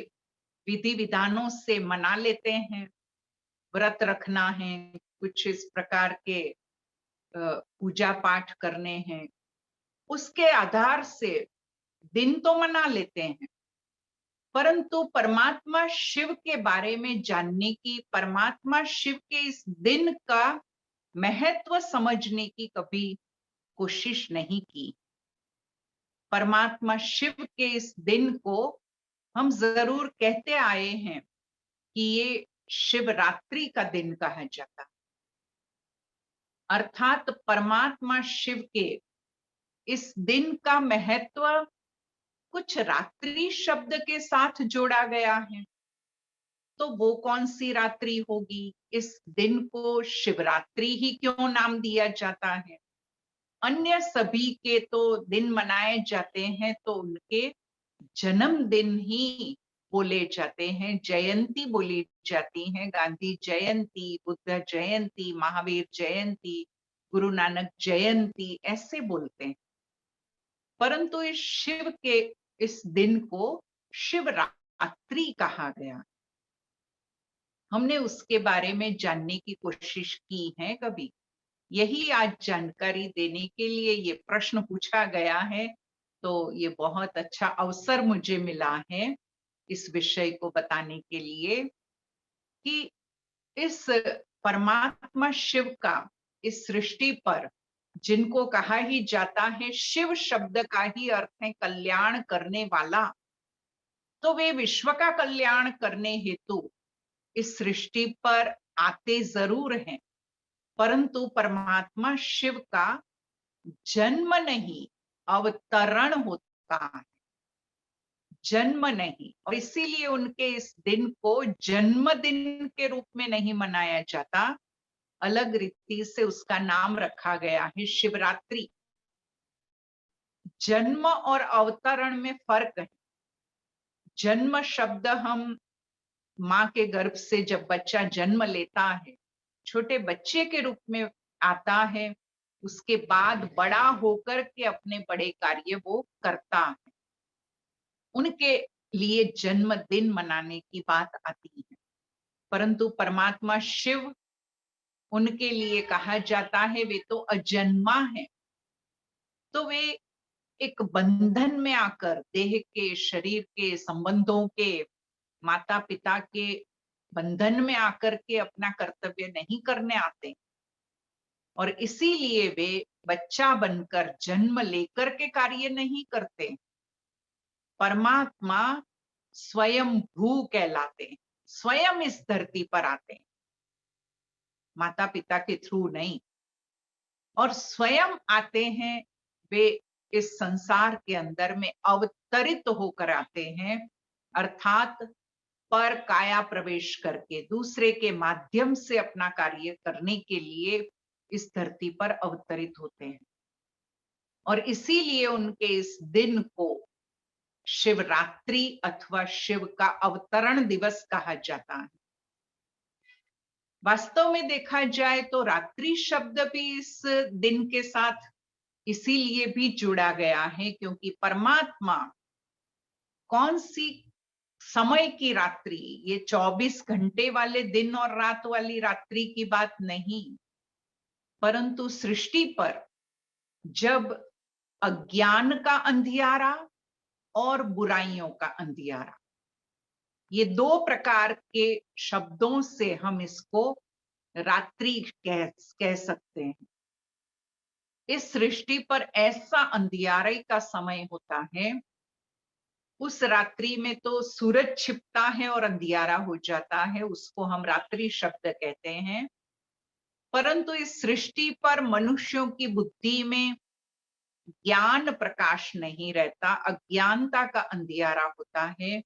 विधि विधानों से मना लेते हैं। व्रत रखना है, कुछ इस प्रकार के पूजा पाठ करने हैं, उसके आधार से दिन तो मना लेते हैं, परंतु परमात्मा शिव के बारे में जानने की, परमात्मा शिव के इस दिन का महत्व समझने की कभी कोशिश नहीं की। परमात्मा शिव के इस दिन को हम जरूर कहते आए हैं कि ये शिवरात्रि का दिन कहा जाता है, अर्थात परमात्मा शिव के इस दिन का महत्व कुछ रात्रि शब्द के साथ जोड़ा गया है। तो वो कौन सी रात्रि होगी? इस दिन को शिवरात्रि ही क्यों नाम दिया जाता है? अन्य सभी के तो दिन मनाए जाते हैं तो उनके जन्मदिन ही बोले जाते हैं, जयंती बोली जाती है। गांधी जयंती, बुद्ध जयंती, महावीर जयंती, गुरु नानक जयंती ऐसे बोलते हैं। परंतु इस शिव के इस दिन को शिवरात्रि कहा गया। हमने उसके बारे में जानने की कोशिश की है कभी? यही आज जानकारी देने के लिए ये प्रश्न पूछा गया है, तो ये बहुत अच्छा अवसर मुझे मिला है इस विषय को बताने के लिए कि इस परमात्मा शिव का इस सृष्टि पर, जिनको कहा ही जाता है, शिव शब्द का ही अर्थ है कल्याण करने वाला, तो वे विश्व का कल्याण करने हेतु इस सृष्टि पर आते जरूर हैं, परंतु परमात्मा शिव का जन्म नहीं, अवतरण होता है, जन्म नहीं। और इसीलिए उनके इस दिन को जन्मदिन के रूप में नहीं मनाया जाता, अलग रीति से उसका नाम रखा गया है शिवरात्रि। जन्म और अवतरण में फर्क है। जन्म शब्द हम माँ के गर्भ से जब बच्चा जन्म लेता है, छोटे बच्चे के रूप में आता है, उसके बाद बड़ा होकर के अपने बड़े कार्य वो करता है, उनके लिए जन्मदिन मनाने की बात आती है। परंतु परमात्मा शिव, उनके लिए कहा जाता है वे तो अजन्मा है, तो वे एक बंधन में आकर देह के, शरीर के, संबंधों के, माता पिता के बंधन में आकर के अपना कर्तव्य नहीं करने आते, और इसीलिए वे बच्चा बनकर जन्म लेकर के कार्य नहीं करते। परमात्मा स्वयं भू कहलाते हैं, स्वयं इस धरती पर आते हैं, माता पिता के थ्रू नहीं, और स्वयं आते हैं। वे इस संसार के अंदर में अवतरित होकर आते हैं, अर्थात पर काया प्रवेश करके दूसरे के माध्यम से अपना कार्य करने के लिए इस धरती पर अवतरित होते हैं। और इसीलिए उनके इस दिन को शिवरात्रि अथवा शिव का अवतरण दिवस कहा जाता है। वास्तव में देखा जाए तो रात्रि शब्द भी इस दिन के साथ इसीलिए भी जुड़ा गया है, क्योंकि परमात्मा कौन सी समय की रात्रि, ये 24 घंटे वाले दिन और रात वाली रात्रि की बात नहीं, परंतु सृष्टि पर जब अज्ञान का अंधियारा और बुराइयों का अंधियारा, ये दो प्रकार के शब्दों से हम इसको रात्रि कह सकते हैं। इस सृष्टि पर ऐसा अंधियारे का समय होता है, उस रात्रि में तो सूरज छिपता है और अंधियारा हो जाता है, उसको हम रात्रि शब्द कहते हैं। परंतु इस सृष्टि पर मनुष्यों की बुद्धि में ज्ञान प्रकाश नहीं रहता, अज्ञानता का अंधियारा होता है,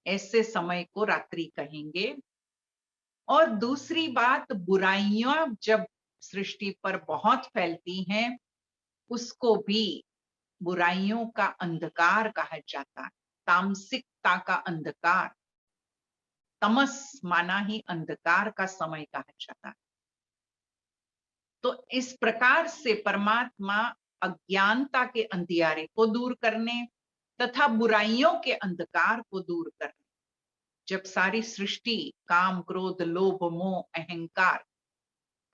ऐसे समय को रात्रि कहेंगे। और दूसरी बात, बुराइयां जब सृष्टि पर बहुत फैलती हैं, उसको भी बुराइयों का अंधकार कहा जाता है, तामसिकता का अंधकार, तमस माना ही अंधकार का समय कहा जाता है। तो इस प्रकार से परमात्मा अज्ञानता के अंधियारे को दूर करने तथा बुराइयों के अंधकार को दूर करने, जब सारी सृष्टि काम, क्रोध, लोभ, मोह, अहंकार,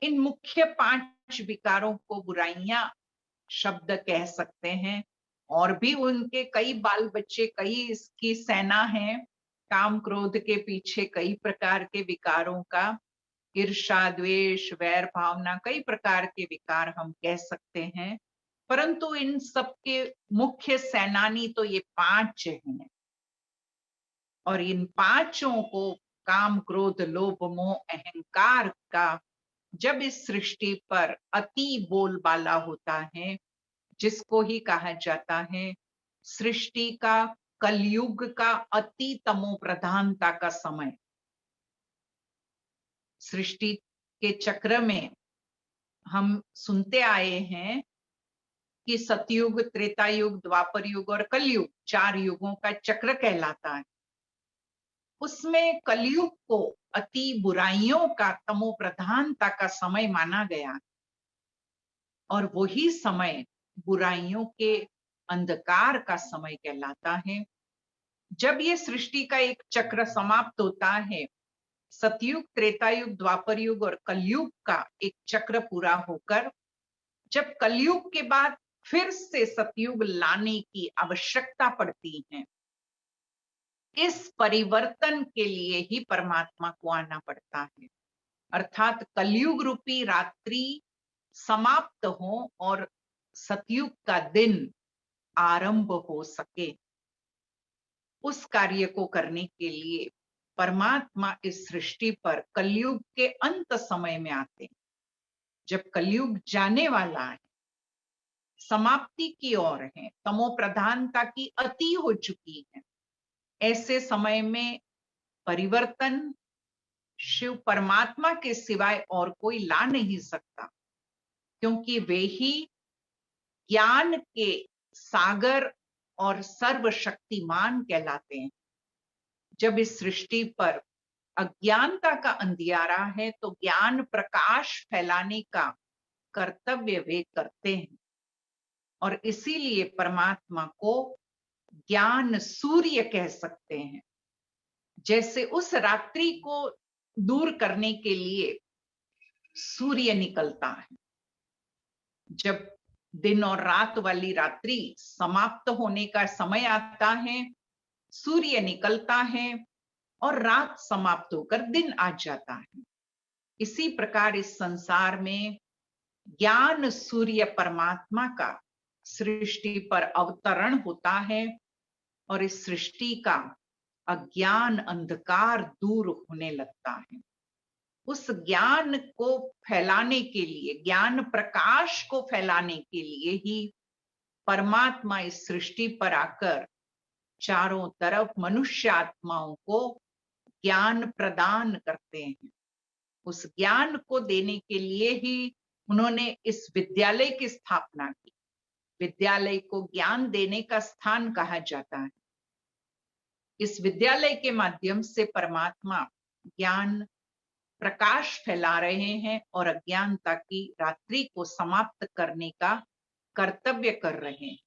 इन मुख्य 5 विकारों को बुराइयां शब्द कह सकते हैं, और भी उनके कई बाल बच्चे, कई इसकी सेना है, काम क्रोध के पीछे कई प्रकार के विकारों का, ईर्ष्या, द्वेष, वैर भावना, कई प्रकार के विकार हम कह सकते हैं। परंतु इन सब के मुख्य सेनानी तो ये 5 हैं, और इन 5 को, काम, क्रोध, लोभ, मोह, अहंकार का जब इस सृष्टि पर अति बोलबाला होता है, जिसको ही कहा जाता है सृष्टि का कलयुग का अति तमो प्रधानता का समय। सृष्टि के चक्र में हम सुनते आए हैं कि सतयुग, त्रेता युग, द्वापर युग और कलयुग 4 युगों का चक्र कहलाता है। उसमें कलयुग को अति बुराइयों का, तमो प्रधानता का समय माना गया, और वही समय बुराइयों के अंधकार का समय कहलाता है। जब ये सृष्टि का एक चक्र समाप्त होता है, सतयुग, त्रेतायुग, द्वापर युग और कलयुग का एक चक्र पूरा होकर जब कलयुग के बाद फिर से सतयुग लाने की आवश्यकता पड़ती है, इस परिवर्तन के लिए ही परमात्मा को आना पड़ता है, अर्थात कलयुग रूपी रात्रि समाप्त हो और सतयुग का दिन आरंभ हो सके। उस कार्य को करने के लिए परमात्मा इस सृष्टि पर कलयुग के अंत समय में आते हैं। जब कलयुग जाने वाला है, समाप्ति की ओर है, तमो प्रधानता की अति हो चुकी है, ऐसे समय में परिवर्तन शिव परमात्मा के सिवाय और कोई ला नहीं सकता, क्योंकि वे ही ज्ञान के सागर और सर्वशक्तिमान कहलाते हैं। जब इस सृष्टि पर अज्ञानता का अंधियारा है तो ज्ञान प्रकाश फैलाने का कर्तव्य वे करते हैं, और इसीलिए परमात्मा को ज्ञान सूर्य कह सकते हैं। जैसे उस रात्रि को दूर करने के लिए सूर्य निकलता है। जब दिन और रात वाली रात्रि समाप्त होने का समय आता है, सूर्य निकलता है और रात समाप्त होकर दिन आ जाता है। इसी प्रकार इस संसार में ज्ञान सूर्य परमात्मा का सृष्टि पर अवतरण होता है, और इस सृष्टि का अज्ञान अंधकार दूर होने लगता है। उस ज्ञान को फैलाने के लिए, ज्ञान प्रकाश को फैलाने के लिए ही परमात्मा इस सृष्टि पर आकर चारों तरफ मनुष्य आत्माओं को ज्ञान प्रदान करते हैं। उस ज्ञान को देने के लिए ही उन्होंने इस विद्यालय की स्थापना की। विद्यालय को ज्ञान देने का स्थान कहा जाता है। इस विद्यालय के माध्यम से परमात्मा ज्ञान प्रकाश फैला रहे हैं और अज्ञानता की रात्रि को समाप्त करने का कर्तव्य कर रहे हैं।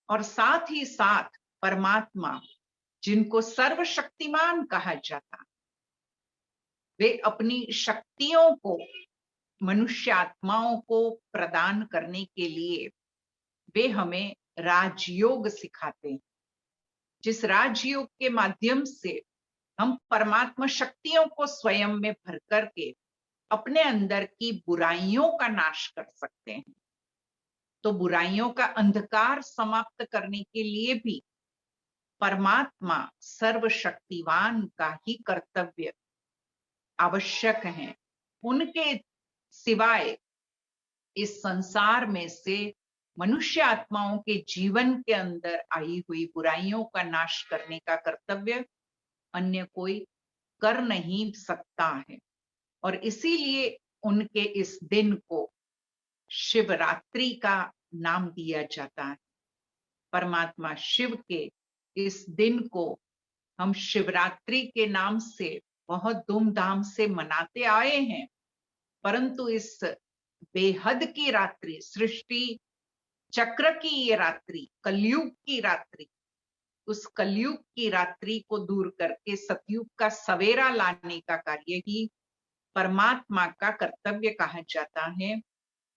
और साथ ही साथ परमात्मा, जिनको सर्वशक्तिमान कहा जाता, वे अपनी शक्तियों को मनुष्य आत्माओं को प्रदान करने के लिए वे हमें राजयोग सिखाते हैं, जिस राजयोग के माध्यम से हम परमात्मा शक्तियों को स्वयं में भर करके अपने अंदर की बुराइयों का नाश कर सकते हैं। तो बुराइयों का अंधकार समाप्त करने के लिए भी परमात्मा सर्वशक्तिवान का ही कर्तव्य आवश्यक है। उनके सिवाय इस संसार में से मनुष्य आत्माओं के जीवन के अंदर आई हुई बुराइयों का नाश करने का कर्तव्य अन्य कोई कर नहीं सकता है। और इसीलिए उनके इस दिन को शिवरात्रि का नाम दिया जाता है। परमात्मा शिव के इस दिन को हम शिवरात्रि के नाम से बहुत धूमधाम से मनाते आए हैं, परंतु इस बेहद की रात्रि, सृष्टि चक्र की ये रात्रि, कलयुग की रात्रि, उस कलयुग की रात्रि को दूर करके सतयुग का सवेरा लाने का कार्य ही परमात्मा का कर्तव्य कहा जाता है।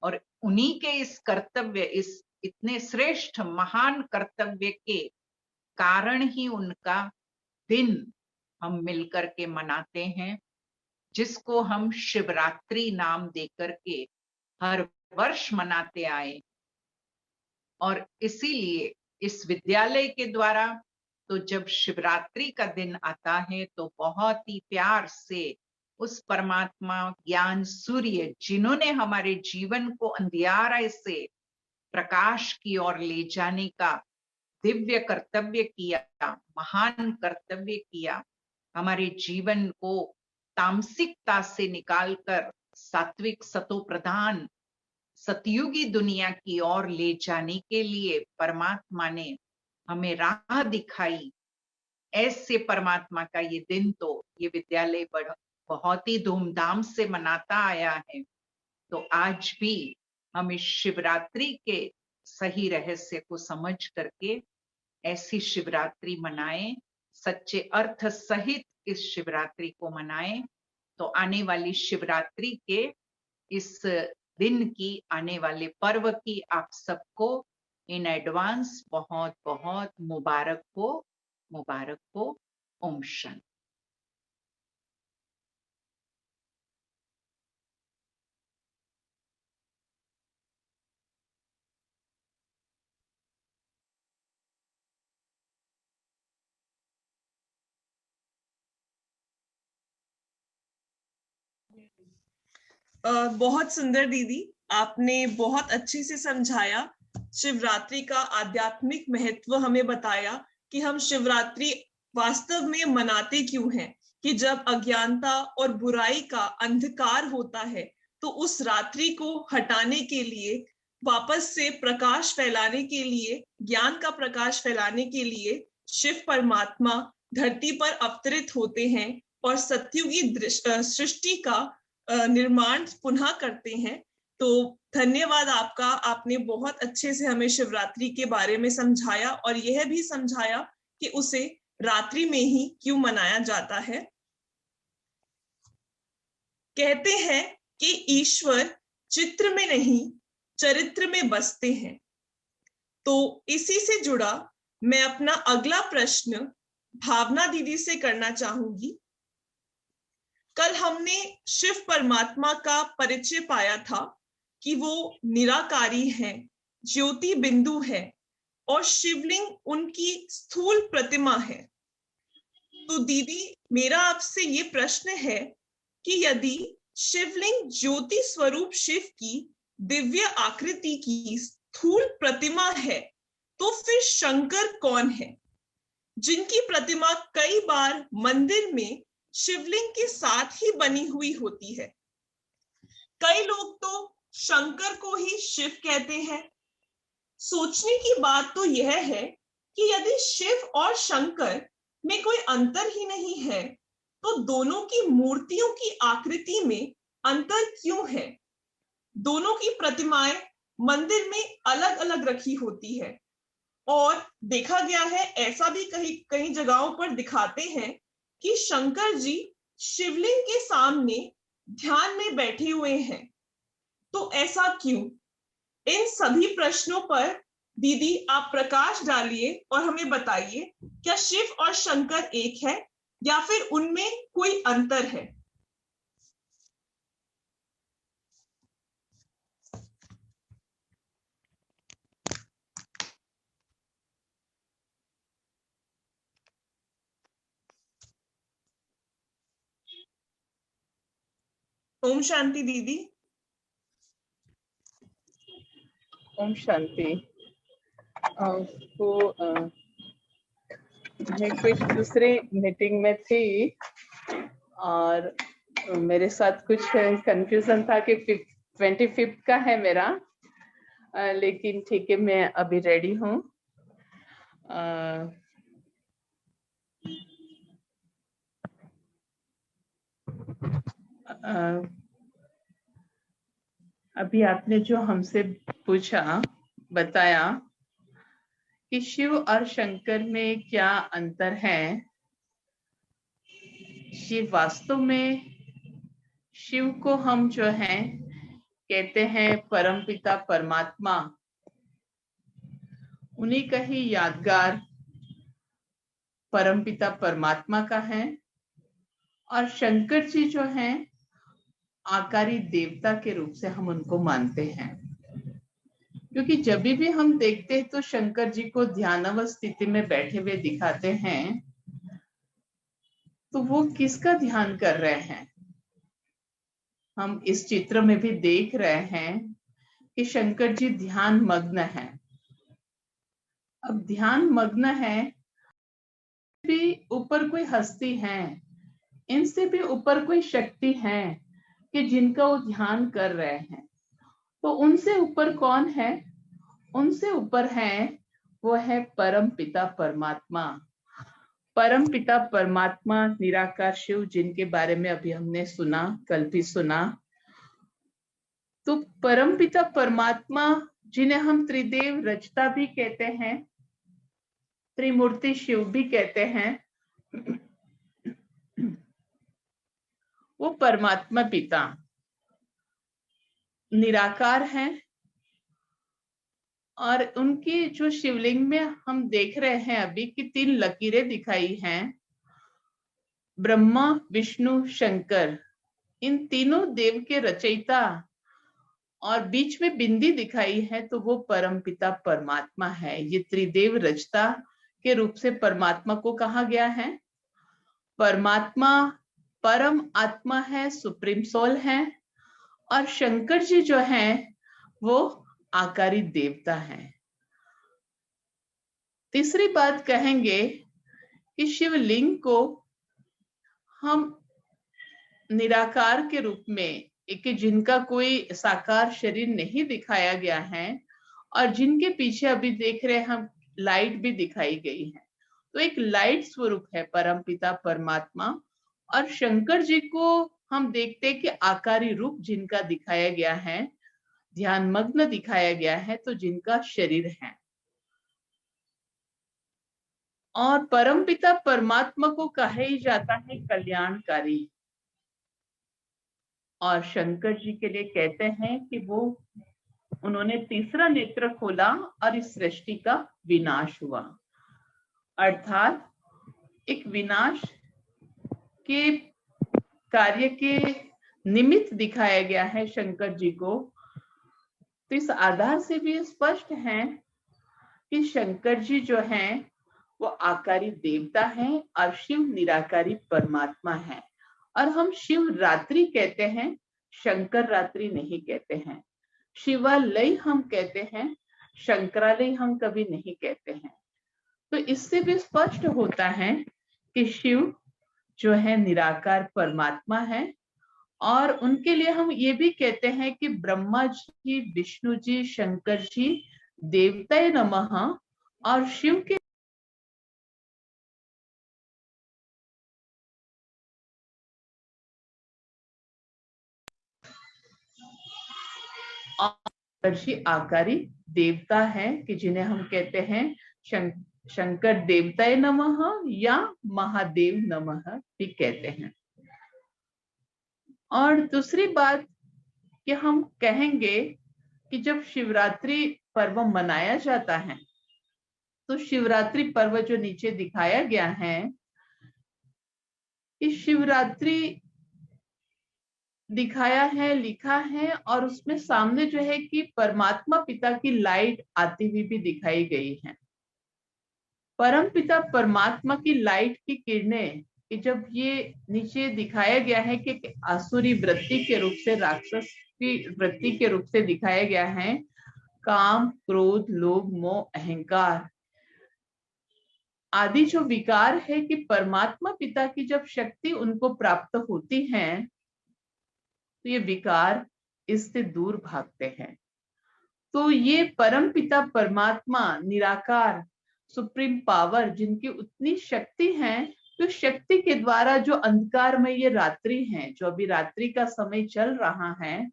और उन्हीं के इस कर्तव्य, इस इतने श्रेष्ठ महान कर्तव्य के कारण ही उनका दिन हम मिलकर के मनाते हैं, जिसको हम शिवरात्रि नाम देकर के हर वर्ष मनाते आए। और इसीलिए इस विद्यालय के द्वारा तो जब शिवरात्रि का दिन आता है तो बहुत ही प्यार से उस परमात्मा ज्ञान सूर्य, जिन्होंने हमारे जीवन को अंधियारे से प्रकाश की ओर ले जाने का दिव्य कर्तव्य किया, महान कर्तव्य किया, हमारे जीवन को तामसिकता से निकालकर सात्विक सतो प्रधान सतयुगी दुनिया की ओर ले जाने के लिए परमात्मा ने हमें राह दिखाई। ऐसे परमात्मा का ये दिन तो ये विद्यालय बहुत ही धूमधाम से मनाता आया है। तो आज भी हम इस शिवरात्रि के सही रहस्य को समझ करके ऐसी शिवरात्रि मनाएं, सच्चे अर्थ सहित इस शिवरात्रि को मनाएं। तो आने वाली शिवरात्रि के इस दिन की, आने वाले पर्व की आप सबको इन एडवांस बहुत बहुत मुबारक हो, मुबारक हो। ओम शांति। बहुत सुंदर दीदी, आपने बहुत अच्छे से समझाया। शिवरात्रि का आध्यात्मिक महत्व हमें बताया कि हम शिवरात्रि वास्तव में मनाते क्यों हैं, कि जब अज्ञानता और बुराई का अंधकार होता है तो उस रात्रि को हटाने के लिए वापस से प्रकाश फैलाने के लिए, ज्ञान का प्रकाश फैलाने के लिए शिव परमात्मा धरती पर अवतरित होते हैं और सत्युगी सृष्टि का निर्माण पुनः करते हैं। तो धन्यवाद आपका, आपने बहुत अच्छे से हमें शिवरात्रि के बारे में समझाया और यह भी समझाया कि उसे रात्रि में ही क्यों मनाया जाता है। कहते हैं कि ईश्वर चित्र में नहीं चरित्र में बसते हैं। तो इसी से जुड़ा मैं अपना अगला प्रश्न भावना दीदी से करना चाहूंगी। कल हमने शिव परमात्मा का परिचय पाया था कि वो निराकारी हैं, ज्योति बिंदु है और शिवलिंग उनकी स्थूल प्रतिमा है। तो दीदी, मेरा आपसे ये प्रश्न है कि यदि शिवलिंग ज्योति स्वरूप शिव की दिव्य आकृति की स्थूल प्रतिमा है, तो फिर शंकर कौन है, जिनकी प्रतिमा कई बार मंदिर में शिवलिंग के साथ ही बनी हुई होती है? कई लोग तो शंकर को ही शिव कहते हैं। सोचने की बात तो यह है कि यदि शिव और शंकर में कोई अंतर ही नहीं है, तो दोनों की मूर्तियों की आकृति में अंतर क्यों है? दोनों की प्रतिमाएं मंदिर में अलग अलग रखी होती है और देखा गया है, ऐसा भी कई जगहों पर दिखाते हैं कि शंकर जी शिवलिंग के सामने ध्यान में बैठे हुए हैं। तो ऐसा क्यों? इन सभी प्रश्नों पर दीदी आप प्रकाश डालिए और हमें बताइए, क्या शिव और शंकर एक है या फिर उनमें कोई अंतर है? ओम शांति दीदी। ओम शांति। तो मैं कुछ दूसरे मीटिंग में थी और मेरे साथ कुछ कंफ्यूजन था कि 25 का है मेरा, लेकिन ठीक है, मैं अभी रेडी हूँ। अभी आपने जो हमसे पूछा, बताया कि शिव और शंकर में क्या अंतर है। शिव वास्तव में, शिव को हम जो है कहते हैं परमपिता परमात्मा, उन्हीं का ही यादगार परमपिता परमात्मा का है। और शंकर जी जो हैं आकारी देवता के रूप से हम उनको मानते हैं, क्योंकि जब भी हम देखते हैं तो शंकर जी को ध्यानावस्थ स्थिति में बैठे हुए दिखाते हैं, तो वो किसका ध्यान कर रहे हैं? हम इस चित्र में भी देख रहे हैं कि शंकर जी ध्यान मग्न है। अब ध्यान मग्न है, भी ऊपर कोई हस्ती है, इनसे भी ऊपर कोई शक्ति है कि जिनका वो ध्यान कर रहे हैं। तो उनसे ऊपर कौन है? उनसे ऊपर है, वो है परम पिता परमात्मा। परम पिता परमात्मा निराकार शिव, जिनके बारे में अभी हमने सुना, कल भी सुना। तो परम पिता परमात्मा, जिन्हें हम त्रिदेव रचता भी कहते हैं, त्रिमूर्ति शिव भी कहते हैं, वो परमात्मा पिता निराकार हैं। और उनकी जो शिवलिंग में हम देख रहे हैं अभी कि 3 लकीरें दिखाई हैं, ब्रह्मा विष्णु शंकर, इन तीनों देव के रचयिता, और बीच में बिंदी दिखाई है, तो वो परमपिता परमात्मा है। ये त्रिदेव रचता के रूप से परमात्मा को कहा गया है। परमात्मा परम आत्मा है, सुप्रीम सोल है, और शंकर जी जो हैं वो आकारी देवता हैं। तीसरी बात कहेंगे कि शिवलिंग को हम निराकार के रूप में कि जिनका कोई साकार शरीर नहीं दिखाया गया है और जिनके पीछे अभी देख रहे हैं हम लाइट भी दिखाई गई है। तो एक लाइट स्वरूप है परमपिता परमात्मा। और शंकर जी को हम देखते हैं कि आकारी रूप जिनका दिखाया गया है, ध्यान मग्न दिखाया गया है, तो जिनका शरीर है। और परमपिता परमात्मा को कहा ही जाता है कल्याणकारी। और शंकर जी के लिए कहते हैं कि वो उन्होंने तीसरा नेत्र खोला और इस सृष्टि का विनाश हुआ। अर्थात एक विनाश के कार्य के निमित्त दिखाया गया है शंकर जी को। तो इस आधार से भी स्पष्ट है कि शंकर जी जो हैं वो आकारी देवता हैं और शिव निराकारी परमात्मा है। और हम शिवरात्रि कहते हैं, शंकर रात्रि नहीं कहते हैं। शिवालय हम कहते हैं, शंकरालय हम कभी नहीं कहते हैं। तो इससे भी स्पष्ट होता है कि शिव जो है निराकार परमात्मा है। और उनके लिए हम ये भी कहते हैं कि ब्रह्मा जी, विष्णु जी, शंकर जी देवताए नमः। और शिव के आकारी देवता है कि जिन्हें हम कहते हैं शंकर देवताए नमः या महादेव नमः भी कहते हैं। और दूसरी बात कि हम कहेंगे कि जब शिवरात्रि पर्व मनाया जाता है तो शिवरात्रि पर्व जो नीचे दिखाया गया है, इस शिवरात्रि दिखाया है, लिखा है, और उसमें सामने जो है कि परमात्मा पिता की लाइट आती हुई भी दिखाई गई है। परम पिता परमात्मा की लाइट की किरणें कि जब ये नीचे दिखाया गया है कि आसुरी वृत्ति के रूप से, राक्षस की वृत्ति के रूप से दिखाया गया है, काम, क्रोध, लोभ, मोह, अहंकार आदि जो विकार है कि परमात्मा पिता की जब शक्ति उनको प्राप्त होती है तो ये विकार इससे दूर भागते हैं। तो ये परम पिता परमात्मा निराकार सुप्रीम पावर जिनकी उतनी शक्ति है, तो शक्ति के द्वारा जो अंधकार में ये रात्रि है, जो अभी रात्रि का समय चल रहा है,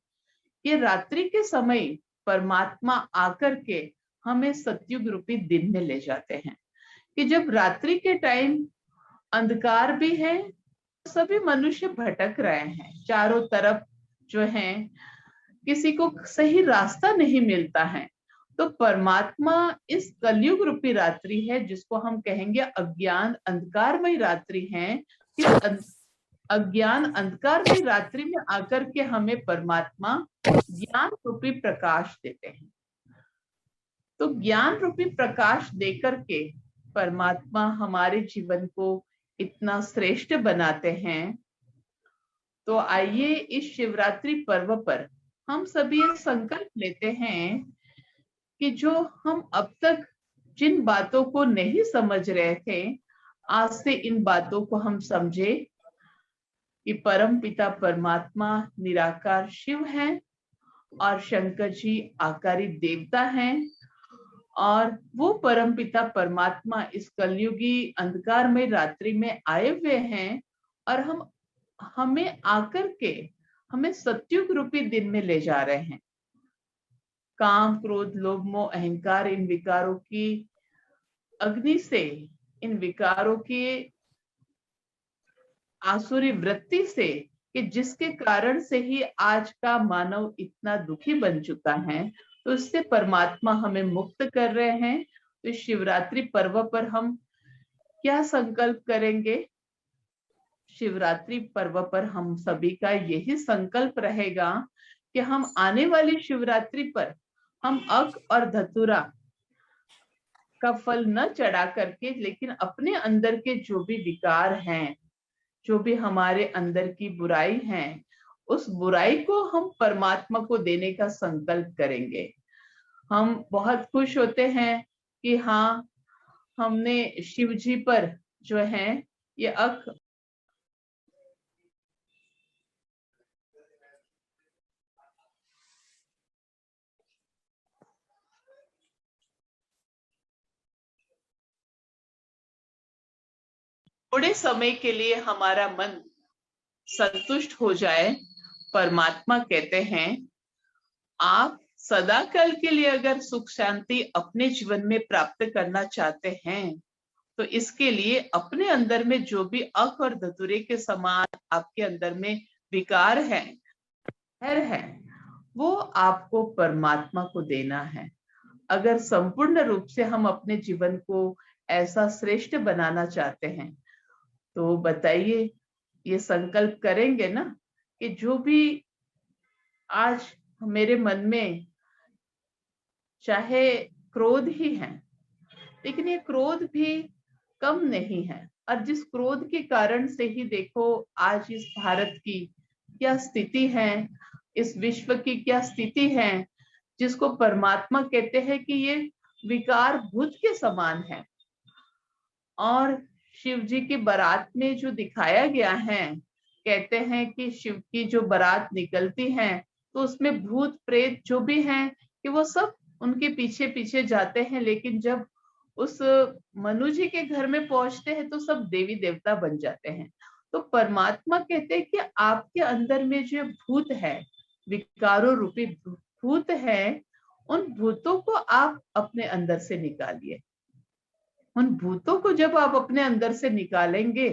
ये रात्रि के समय परमात्मा आकर के हमें सतयुग रूपी दिन में ले जाते हैं। कि जब रात्रि के टाइम अंधकार भी है, सभी मनुष्य भटक रहे हैं, चारों तरफ जो है किसी को सही रास्ता नहीं मिलता है, तो परमात्मा इस कलयुग रूपी रात्रि है जिसको हम कहेंगे अज्ञान अंधकारमय रात्रि है। इस अज्ञान अंधकारमय रात्रि में आकर के हमें परमात्मा ज्ञान रूपी प्रकाश देते हैं। तो ज्ञान रूपी प्रकाश देकर के परमात्मा हमारे जीवन को इतना श्रेष्ठ बनाते हैं। तो आइए इस शिवरात्रि पर्व पर हम सभी ये संकल्प लेते हैं कि जो हम अब तक जिन बातों को नहीं समझ रहे थे, आज से इन बातों को हम समझे कि परम पिता परमात्मा निराकार शिव है और शंकर जी आकारी देवता हैं। और वो परम पिता परमात्मा इस कलयुगी अंधकार में रात्रि में आए हुए हैं और हमें आकर के हमें सतयुग रूपी दिन में ले जा रहे हैं। काम, क्रोध, लोभ, मोह, अहंकार इन विकारों की अग्नि से, इन विकारों की आसुरी वृत्ति से, कि जिसके कारण से ही आज का मानव इतना दुखी बन चुका है, तो इससे परमात्मा हमें मुक्त कर रहे हैं। तो शिवरात्रि पर्व पर हम क्या संकल्प करेंगे? शिवरात्रि पर्व पर हम सभी का यही संकल्प रहेगा कि हम आने वाली शिवरात्रि पर हम अक और धतूरा का फल न चढ़ा करके, लेकिन अपने अंदर के जो भी विकार हैं, जो भी हमारे अंदर की बुराई है, उस बुराई को हम परमात्मा को देने का संकल्प करेंगे। हम बहुत खुश होते हैं कि हाँ, हमने शिव जी पर जो है ये अक थोड़े समय के लिए हमारा मन संतुष्ट हो जाए, परमात्मा कहते हैं आप सदाकाल के लिए अगर सुख शांति अपने जीवन में प्राप्त करना चाहते हैं तो इसके लिए अपने अंदर में जो भी अक और धतूरे के समान आपके अंदर में विकार है, वो आपको परमात्मा को देना है। अगर संपूर्ण रूप से हम अपने जीवन को ऐसा श्रेष्ठ बनाना चाहते हैं तो बताइए, ये संकल्प करेंगे ना कि जो भी आज मेरे मन में चाहे क्रोध ही है, लेकिन ये क्रोध भी कम नहीं है, और जिस क्रोध के कारण से ही देखो आज इस भारत की क्या स्थिति है, इस विश्व की क्या स्थिति है, जिसको परमात्मा कहते हैं कि ये विकार भूत के समान है। और शिव जी की बारात में जो दिखाया गया है, कहते हैं कि शिव की जो बारात निकलती है तो उसमें भूत प्रेत जो भी हैं कि वो सब उनके पीछे पीछे जाते हैं, लेकिन जब उस मनु जी के घर में पहुंचते हैं तो सब देवी देवता बन जाते हैं। तो परमात्मा कहते हैं कि आपके अंदर में जो भूत है, विकारों रूपी भूत है, उन भूतों को आप अपने अंदर से निकालिए। उन भूतों को जब आप अपने अंदर से निकालेंगे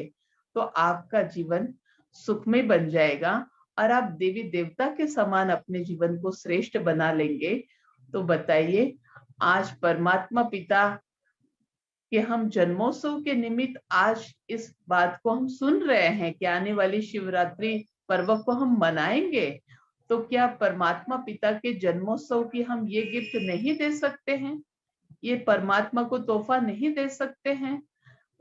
तो आपका जीवन सुखमय बन जाएगा और आप देवी देवता के समान अपने जीवन को श्रेष्ठ बना लेंगे। तो बताइए, आज परमात्मा पिता कि हम जन्मोत्सव के निमित्त आज इस बात को हम सुन रहे हैं कि आने वाली शिवरात्रि पर्व को हम मनाएंगे, तो क्या परमात्मा पिता के जन्मोत्सव की हम ये गिफ्ट नहीं दे सकते हैं? ये परमात्मा को तोहफा नहीं दे सकते हैं?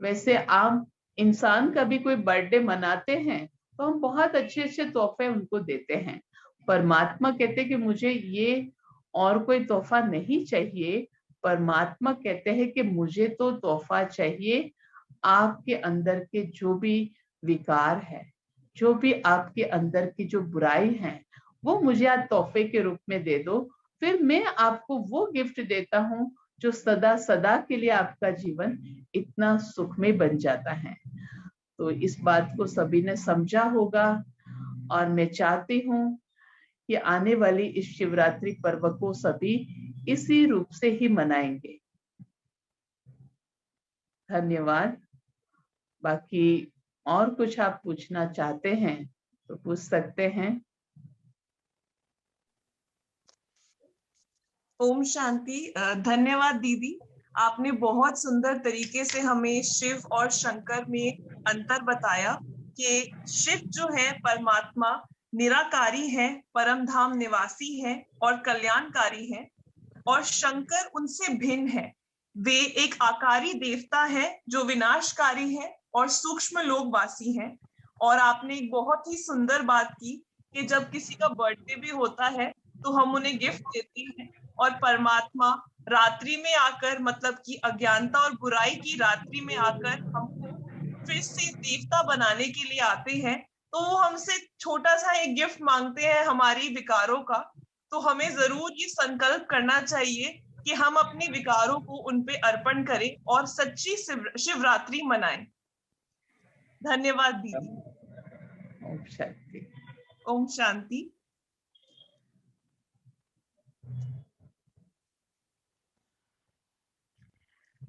वैसे आम इंसान का भी कोई बर्थडे मनाते हैं तो हम बहुत अच्छे अच्छे तोहफे उनको देते हैं। परमात्मा कहते कि मुझे ये और कोई तोहफा नहीं चाहिए। परमात्मा कहते हैं कि मुझे तो तोहफा चाहिए आपके अंदर के जो भी विकार है, जो भी आपके अंदर की जो बुराई है, वो मुझे आज तोहफे के रूप में दे दो, फिर मैं आपको वो गिफ्ट देता हूँ जो सदा सदा के लिए आपका जीवन इतना सुखमय बन जाता है। तो इस बात को सभी ने समझा होगा और मैं चाहती हूँ कि आने वाली इस शिवरात्रि पर्व को सभी इसी रूप से ही मनाएंगे। धन्यवाद। बाकी और कुछ आप पूछना चाहते हैं तो पूछ सकते हैं। ओम शांति। धन्यवाद दीदी, आपने बहुत सुंदर तरीके से हमें शिव और शंकर में अंतर बताया कि शिव जो है परमात्मा निराकारी है, परम धाम निवासी है और कल्याणकारी है, और शंकर उनसे भिन्न है। वे एक आकारी देवता है जो विनाशकारी है और सूक्ष्म लोकवासी है। और आपने एक बहुत ही सुंदर बात की कि जब किसी का बर्थडे भी होता है तो हम उन्हें गिफ्ट देते हैं, और परमात्मा रात्रि में आकर, मतलब कि अज्ञानता और बुराई की रात्रि में आकर हमको फिर से देवता बनाने के लिए आते हैं। तो वो हमसे छोटा सा एक गिफ्ट मांगते हैं हमारी विकारों का। तो हमें जरूर ये संकल्प करना चाहिए कि हम अपने विकारों को उन पे अर्पण करें और सच्ची शिवरात्रि मनाएं। धन्यवाद दीदी। ओम शांति। ओम शांति।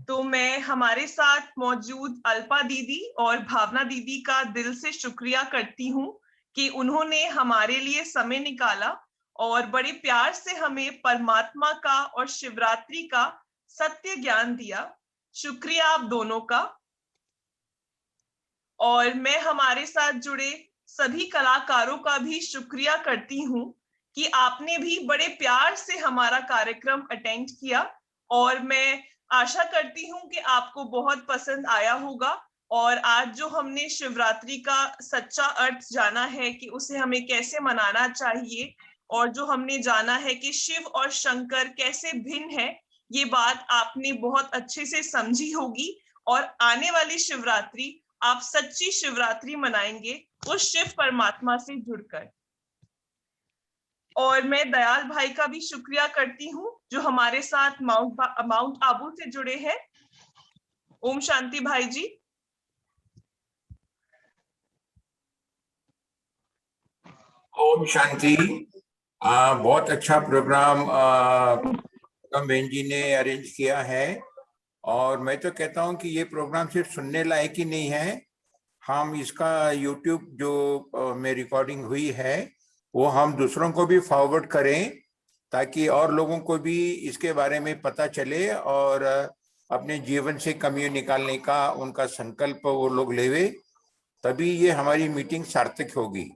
तो मैं हमारे साथ मौजूद अल्पा दीदी और भावना दीदी का दिल से शुक्रिया करती हूँ कि उन्होंने हमारे लिए समय निकाला और बड़े प्यार से हमें परमात्मा का और शिवरात्रि का सत्य ज्ञान दिया। शुक्रिया आप दोनों का। और मैं हमारे साथ जुड़े सभी कलाकारों का भी शुक्रिया करती हूँ कि आपने भी बड़े प्यार से हमारा कार्यक्रम अटेंड किया, और मैं आशा करती हूँ कि आपको बहुत पसंद आया होगा। और आज जो हमने शिवरात्रि का सच्चा अर्थ जाना है कि उसे हमें कैसे मनाना चाहिए, और जो हमने जाना है कि शिव और शंकर कैसे भिन्न है, ये बात आपने बहुत अच्छे से समझी होगी। और आने वाली शिवरात्रि आप सच्ची शिवरात्रि मनाएंगे उस शिव परमात्मा से जुड़कर। और मैं दयाल भाई का भी शुक्रिया करती हूँ जो हमारे साथ माउंट आबू से जुड़े हैं। ओम शांति भाई जी। ओम शांति। बहुत अच्छा प्रोग्राम बेन जी ने अरेंज किया है और मैं तो कहता हूं कि ये प्रोग्राम सिर्फ सुनने लायक ही नहीं है, हम इसका YouTube जो में रिकॉर्डिंग हुई है वो हम दूसरों को भी फॉरवर्ड करें ताकि और लोगों को भी इसके बारे में पता चले और अपने जीवन से कमियों निकालने का उनका संकल्प वो लोग लेवे, तभी ये हमारी मीटिंग सार्थक होगी।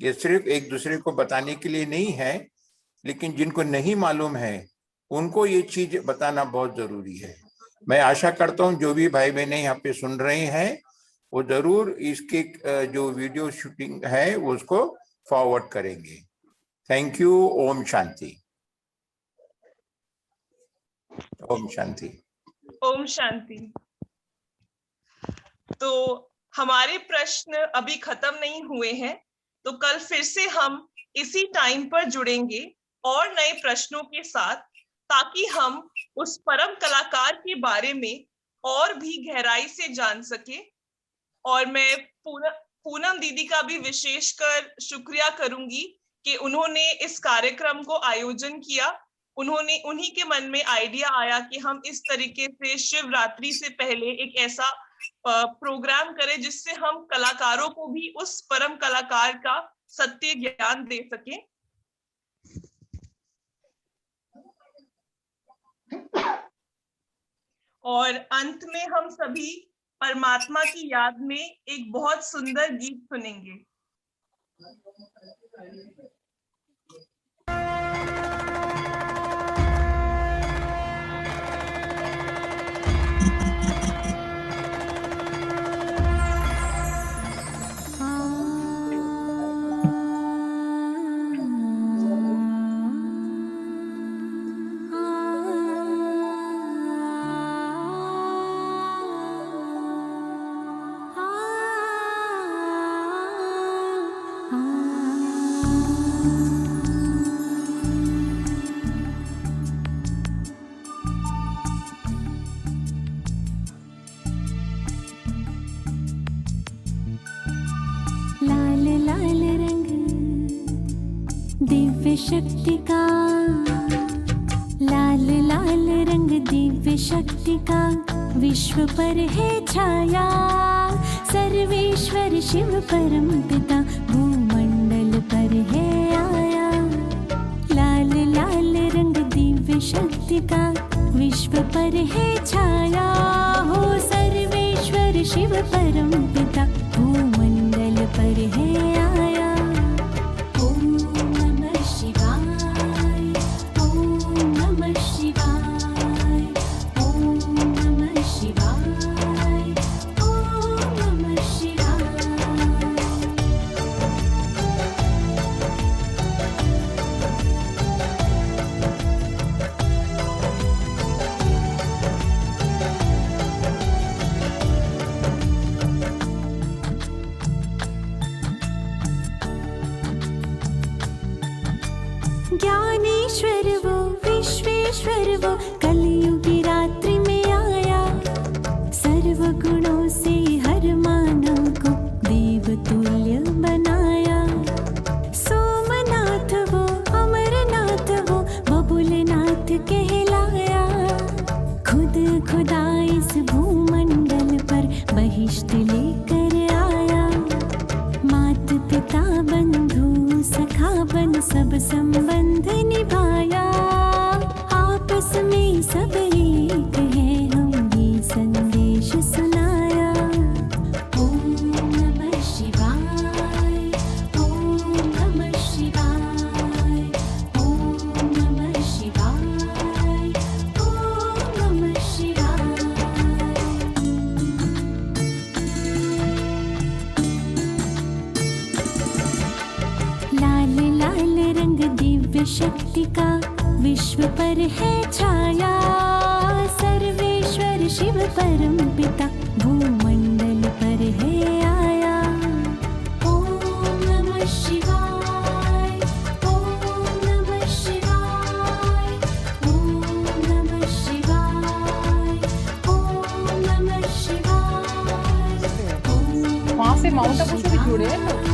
ये सिर्फ एक दूसरे को बताने के लिए नहीं है, लेकिन जिनको नहीं मालूम है उनको ये चीज बताना बहुत जरूरी है। मैं आशा करता हूँ जो भी भाई बहने यहाँ पे सुन रहे हैं वो जरूर इसके जो वीडियो शूटिंग है उसको फॉरवर्ड करेंगे। Thank you. ओम शांति। ओम शांति। ओम शांति। तो हमारे प्रश्न अभी खत्म नहीं हुए हैं, तो कल फिर से हम इसी टाइम पर जुड़ेंगे और नए प्रश्नों के साथ, ताकि हम उस परम कलाकार के बारे में और भी गहराई से जान सके। और मैं पूनम दीदी का भी विशेषकर शुक्रिया करूंगी कि उन्होंने इस कार्यक्रम को आयोजन किया। उन्हीं के मन में आइडिया आया कि हम इस तरीके से शिवरात्रि से पहले एक ऐसा प्रोग्राम करें जिससे हम कलाकारों को भी उस परम कलाकार का सत्य ज्ञान दे सकें। और अंत में हम सभी परमात्मा की याद में एक बहुत सुंदर गीत सुनेंगे। शक्ति का लाल लाल रंग दिव्य शक्ति का विश्व पर है छाया। सर्वेश्वर शिव परम पिता भूमंडल पर है आया। लाल लाल रंग दिव्य शक्ति का विश्व पर है छाया। हो सर्वेश्वर शिव परम पिता भूमंडल पर है आया। ज्ञानेश्वर वो विश्वेश्वर वो कलयुगी रात्रि में आया। सर्व गुणों से हर मानव को देव तुल्य बनाया। सोमनाथ वो अमरनाथ वो बबुलनाथ कहलाया। खुद खुदा इस भूमंडल पर बहिष्ठ लेकर आया। मात पिता बंधु सखा बन सब संबंध निभाया। आपस में सब एक है हम ये संदेश सुनाया। ओम नमः शिवाय, ओम नमः शिवाय, ओम नमः शिवाय, ओम नमः शिवाय। लाल लाल रंग दिव्य शक्ति का विश्व पर है छाया। सर्वेश्वर शिव परम पिता भूमंडल पर है आया। ओम नमः शिवाय, ओम नमः शिवाय, ओम नमः शिवाय, ओम नमः शिवाय। वहाँ से माउंट आबू से भी जुड़े हैं लोग।